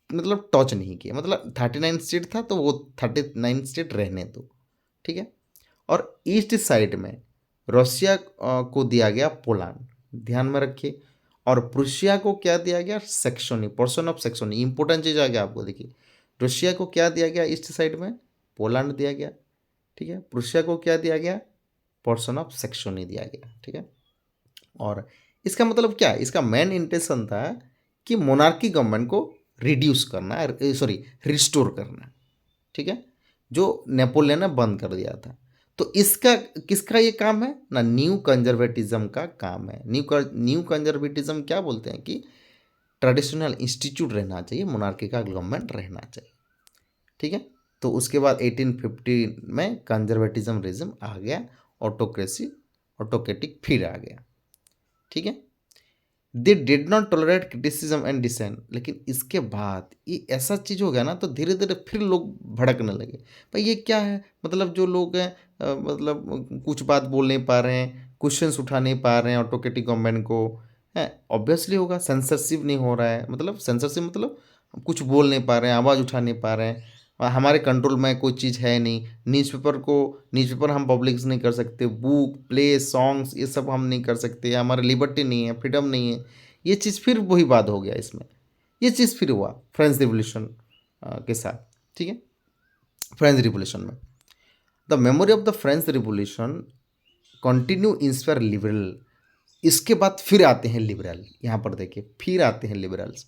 Speaker 1: मतलब टच नहीं किया। मतलब 39 स्टेट था तो वो 39 स्टेट रहने दो। ठीक है। और ईस्ट साइड में रशिया को दिया गया पोलैंड, ध्यान में रखिए। और प्रूसिया को क्या दिया गया, सेक्शनी, पोर्शन ऑफ सेक्शनी। इंपॉर्टेंट चीज़ आ गया आपको, देखिए रशिया को क्या दिया गया ईस्ट साइड में, पोलैंड दिया गया। ठीक है। प्रूसिया को क्या दिया गया, पोर्शन ऑफ सेक्शनी दिया गया। ठीक है। और इसका मतलब क्या, इसका मेन इंटेंशन था कि मोनार्की गवर्नमेंट को रिड्यूस करना, सॉरी रिस्टोर करना। ठीक है। जो नेपोलियन ने बंद कर दिया था। तो इसका किसका ये काम है ना, न्यू कंजर्वेटिज्म का काम है। न्यू कंजर्वेटिज्म क्या बोलते हैं कि ट्रेडिशनल इंस्टीट्यूट रहना चाहिए, मोनार्की का गवर्नमेंट रहना चाहिए। ठीक है। तो उसके बाद 1850 में कंजर्वेटिज्म रिज्म आ गया, ऑटोक्रेसी, ऑटोक्रेटिक फिर आ गया। ठीक है। They did not tolerate criticism and dissent. लेकिन इसके बाद ये ऐसा चीज़ हो गया ना, तो धीरे धीरे फिर लोग भड़कने लगे, भाई ये क्या है, मतलब जो लोग हैं मतलब कुछ बात बोल नहीं पा रहे हैं, क्वेश्चंस उठा नहीं पा रहे हैं ऑटोक्रेटिक गवर्नमेंट को, है ऑब्वियसली होगा सेंसरशिप नहीं हो रहा है, मतलब सेंसरशिप मतलब कुछ बोल नहीं पा रहे हैं, आवाज़ उठा नहीं पा रहे हैं, और हमारे कंट्रोल में कोई चीज़ है नहीं। न्यूज़पेपर हम पब्लिश नहीं कर सकते, बुक प्ले सॉन्ग्स ये सब हम नहीं कर सकते, हमारे लिबर्टी नहीं है, फ्रीडम नहीं है। ये चीज़ फिर वही बात हो गया इसमें, ये चीज़ फिर हुआ फ्रेंच रिवॉल्यूशन के साथ। ठीक है। फ्रेंच रिवॉल्यूशन में the memory of the French revolution continue inspire liberal. इसके बाद फिर आते हैं लिबरल, यहाँ पर देखिए फिर आते हैं liberals.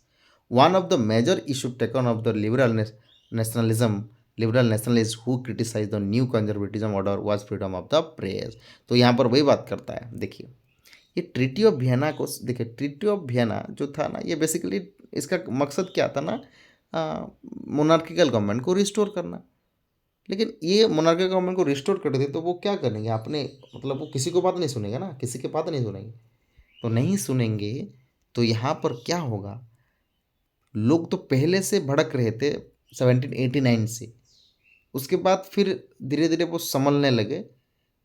Speaker 1: One of the major issue taken of the nationalism liberal nationalist who criticise the new conservatism order was freedom of the press. तो यहाँ पर वही बात करता है। देखिए ये ट्रीटी ऑफ वियना को देखिए, ट्रीटी ऑफ वियना जो था ना, ये बेसिकली इसका मकसद क्या था ना, मोनार्किकल गवर्नमेंट को रिस्टोर करना। लेकिन ये मोनार्किकल गवर्नमेंट को रिस्टोर कर दे तो वो क्या करेंगे अपने, मतलब वो किसी को बात नहीं सुनेगा ना, किसी की बात नहीं सुनेंगे। तो नहीं सुनेंगे तो यहाँ पर क्या होगा, लोग तो पहले से भड़क रहे थे 1789 से, उसके बाद फिर धीरे धीरे वो संभलने लगे।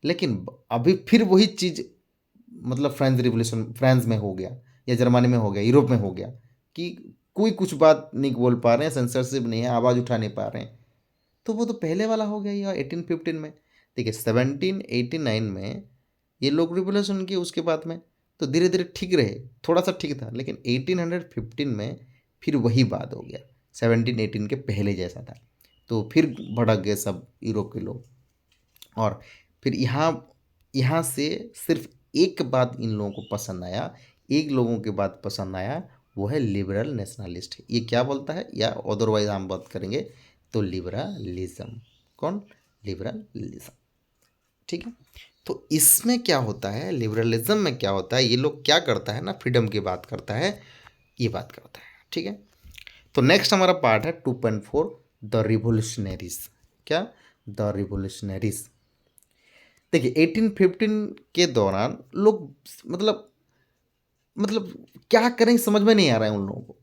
Speaker 1: लेकिन अभी फिर वही चीज़, मतलब फ्रेंच रिवॉल्यूशन फ्रांस में हो गया या जर्मनी में हो गया, यूरोप में हो गया कि कोई कुछ बात नहीं बोल पा रहे हैं, सेंसरशिप नहीं है, आवाज़ उठा नहीं पा रहे हैं। तो वो तो पहले वाला हो गया या 1815 में। देखिए 1789 में ये लोग रिवोल्यूशन किए, उसके बाद में तो धीरे धीरे ठीक रहे, थोड़ा सा ठीक था। लेकिन 1815 में फिर वही बात हो गया, 1718 के पहले जैसा था। तो फिर भड़क गए सब यूरोप के लोग। और फिर यहाँ से सिर्फ एक बात इन लोगों को पसंद आया, एक लोगों की बात पसंद आया, वो है लिबरल नेशनलिस्ट। ये क्या बोलता है, या अदरवाइज हम बात करेंगे तो लिबरलिज्म। कौन, लिबरलिज्म। ठीक है। तो इसमें क्या होता है, लिबरलिज्म में क्या होता है, ये लोग क्या करता है ना, फ्रीडम की बात करता है, ये बात करता है। ठीक है। तो नेक्स्ट हमारा पार्ट है 2.4 द रिवोल्यूशनरीज। क्या, द रिवोल्यूशनरीज। देखिए 1815 के दौरान लोग मतलब मतलब क्या करें समझ में नहीं आ रहा है उन लोगों को।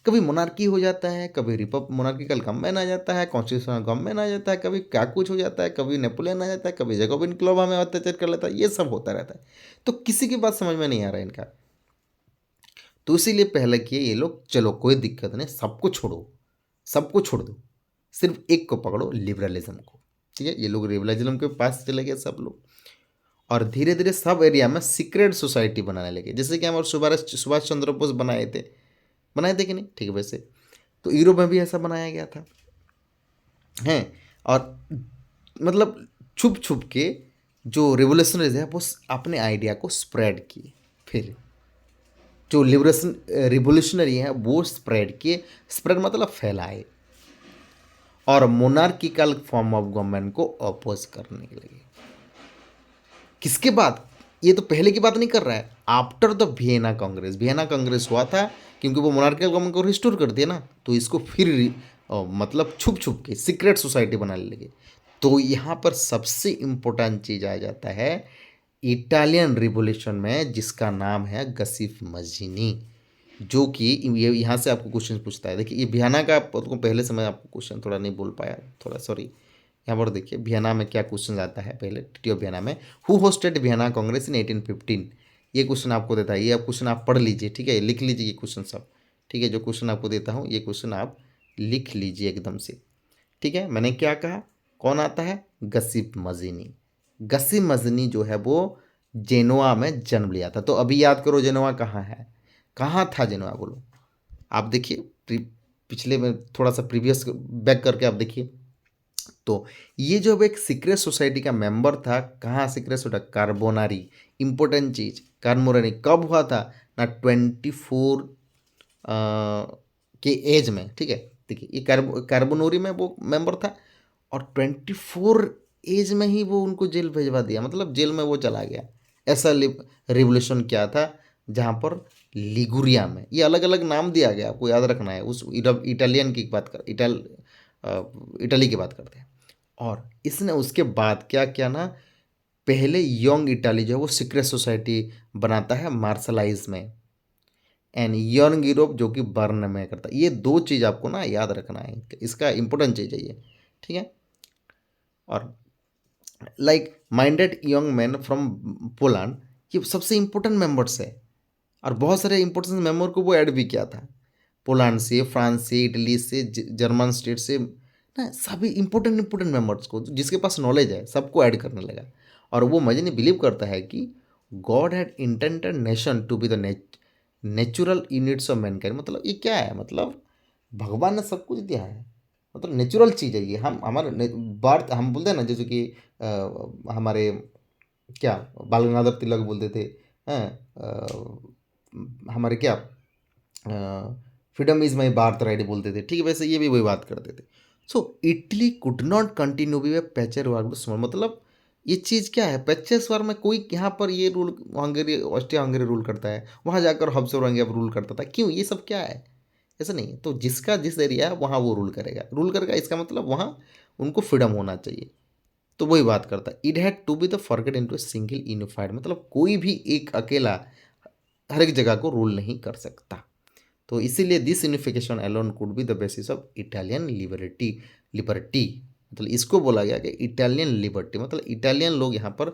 Speaker 1: कभी मोनार्की हो जाता है, कभी मोनार्किकल गवर्नमेंट आ जाता है, कॉन्स्टिट्यूशनल गवर्नमेंट आ जाता है, कभी क्या कुछ हो जाता है, कभी नेपोलियन आ जाता है, कभी जैकोबिन क्लब हमें अत्याचार कर लेता है, ये सब होता रहता है। तो किसी की बात समझ में नहीं आ रहा है इनका। तो इसीलिए पहले किए ये लोग, चलो कोई दिक्कत नहीं, सबको छोड़ो, सबको छोड़ दो, सिर्फ एक को पकड़ो, लिबरलिज्म को। ठीक है, ये लोग लिबरलिज्म के पास चले गए सब लोग, और धीरे धीरे सब एरिया में सीक्रेट सोसाइटी बनाने लगे, जैसे कि हमारे सुभाष चंद्र बोस बनाए थे कि नहीं, ठीक है वैसे। तो यूरोप में भी ऐसा बनाया गया था हैं। और मतलब छुप छुप के जो रिवोल्यूशनरीज है वो अपने आइडिया को स्प्रेड किए। फिर जो लिबरेशन रिवोल्यूशनरी है वो स्प्रेड किए, स्प्रेड मतलब फैलाए, और मोनार्किकल फॉर्म ऑफ गवर्नमेंट को अपोज करने लगे। किसके बाद? ये तो पहले की बात नहीं कर रहा है, आफ्टर द वियना कांग्रेस हुआ था, क्योंकि वो मोनार्किकल गवर्नमेंट को रिस्टोर कर दिया ना, तो इसको फिर मतलब छुप छुप के सीक्रेट सोसाइटी बनाने लगे। तो यहाँ पर सबसे इम्पोर्टेंट चीज़ आ जाता है इटालियन रिवॉल्यूशन में, जिसका नाम है गसिफ मजीनी, जो कि ये यहाँ से आपको क्वेश्चन पूछता है। देखिए ये वियना का, आपको पहले से मैं आपको क्वेश्चन थोड़ा नहीं बोल पाया, थोड़ा सॉरी। यहाँ पर देखिए वियना में क्या क्वेश्चन आता है, पहले ट्रीटी ऑफ वियना में, हु होस्टेड वियना कांग्रेस इन 1815, ये क्वेश्चन आपको देता है। ये आप क्वेश्चन आप पढ़ लीजिए, ठीक है, लिख लीजिए ये क्वेश्चन सब, ठीक है। जो क्वेश्चन आपको देता हूँ ये क्वेश्चन आप लिख लीजिए एकदम से, ठीक है। मैंने क्या कहा, कौन आता है, गसिफ मजीनी। गसिफ मजीनी जो है वो जेनोआ में जन्म लिया था। तो अभी याद करो जेनोआ कहाँ है, कहाँ था जेनोआ, बोलो। आप देखिए पिछले में थोड़ा सा प्रीवियस बैक करके आप देखिए। तो ये जो एक सीक्रेट सोसाइटी का मेंबर था, कहाँ सीक्रेट सोसाइटी, कार्बोनारी, इंपॉर्टेंट चीज, कार्बोनारी कब हुआ था ना, 24 के एज में, ठीक है। देखिए ये कार्बोनोरी में वो मेंबर था, और 24 एज में ही वो उनको जेल भेजवा दिया, मतलब जेल में वो चला गया। ऐसा रिवोल्यूशन क्या था, जहाँ पर लिगुरिया में, ये अलग अलग नाम दिया गया, आपको याद रखना है। उस इटालियन की बात कर, इटली की बात करते हैं। और इसने उसके बाद क्या किया ना, पहले यंग इटाली जो है वो सीक्रेट सोसाइटी बनाता है मार्शलाइज में, एंड यंग यूरोप जो कि बर्न में करता है। ये दो चीज़ आपको ना याद रखना है, इसका इंपॉर्टेंट चीज़ है ये, ठीक है। और like minded young man from Poland, ये सबसे इंपॉर्टेंट मेंबर्स है, और बहुत सारे इंपॉर्टेंट मेंबर को वो ऐड भी किया था, पोलैंड से, फ्रांस से, इटली से, जर्मन स्टेट से ना, सभी इंपॉर्टेंट मेंबर्स को, जिसके पास नॉलेज है सबको ऐड करने लगा। और वो मजनी बिलीव करता है कि God had intended nation to be the natural units of mankind. मतलब ये क्या है, मतलब भगवान ने सब कुछ दिया है, मतलब नेचुरल चीज़ है ये। हम हमारे बात हम बोलते हैं ना, जैसे कि हमारे क्या बाल गंगाधर तिलक बोलते थे हैं, हमारे क्या freedom is my birthright बोलते थे, ठीक है, वैसे ये भी वही बात करते थे। So Italy could not continue be patchwork small, मतलब ये चीज़ क्या है, पैचेस वार में कोई यहाँ पर ये rule, Hungary Austria Hungary rule करता है, वहाँ जाकर हब्सबर्ग रूल करता था, क्यों, ये सब क्या है, ऐसा नहीं है। तो जिसका जिस एरिया है वहाँ वो रूल करेगा, इसका मतलब वहाँ उनको फ्रीडम होना चाहिए। तो वही बात करता है, it had to be the forget into a single unified, मतलब कोई भी एक अकेला हर एक जगह को रूल नहीं कर सकता। तो इसीलिए this unification alone could be the basis of Italian liberty, मतलब इसको बोला गया कि इटालियन लिबर्टी, मतलब इटालियन लोग यहाँ पर,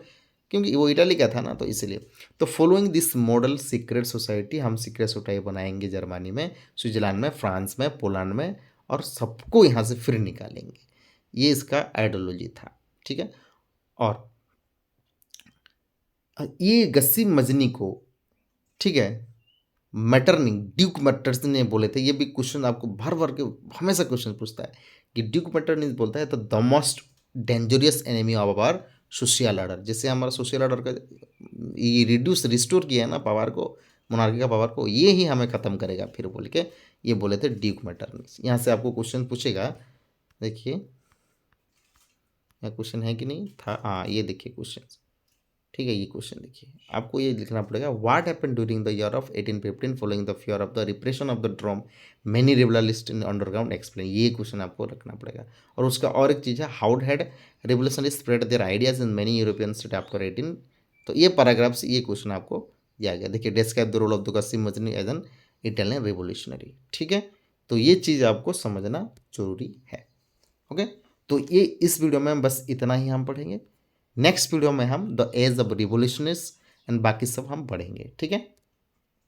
Speaker 1: क्योंकि वो इटाली का था ना, तो इसलिए। तो following this model secret society, हम सीक्रेट सोसाइटी बनाएंगे जर्मनी में, स्विट्जरलैंड में, फ्रांस में, पोलैंड में, और सबको यहाँ से फिर निकालेंगे। ये इसका आइडियोलॉजी था, ठीक है। और ये गस्सी मजनी को, ठीक है, मैटरनिंग ड्यूक मैटर्निंग ने बोले थे। ये भी क्वेश्चन आपको भर भर के हमेशा क्वेश्चन पूछता है कि ड्यूक मैटरनिंग बोलता है तो the most dangerous enemy of our social order, जैसे हमारा सोशल ऑर्डर का ये रिस्टोर किया है ना पावर को, मोनार्की का पावर को, ये ही हमें ख़त्म करेगा फिर बोल के ये बोले थे ड्यूक मैटरनिंग। यहाँ से आपको क्वेश्चन पूछेगा, देखिए यहाँ क्वेश्चन है कि नहीं था, हाँ ये देखिए क्वेश्चन, ठीक है। ये क्वेश्चन देखिए, आपको ये लिखना पड़ेगा, what happened during the year of 1815 following the fear of the repression of the drawn many revolution in underground explain, ये क्वेश्चन आपको रखना पड़ेगा। और उसका और एक चीज़ है, how had revolution spread their ideas in many European state after 18, तो ये पैराग्राफ से ये क्वेश्चन आपको ये आ गया। देखिए, describe the role of the कासिम Mazzini as an Italian revolutionary. ठीक है, तो ये चीज़ आपको समझना जरूरी है। ओके, तो ये इस वीडियो में बस इतना ही हम पढ़ेंगे। नेक्स्ट वीडियो में हम the age of revolutionist and बाकी सब हम पढ़ेंगे। ठीक है।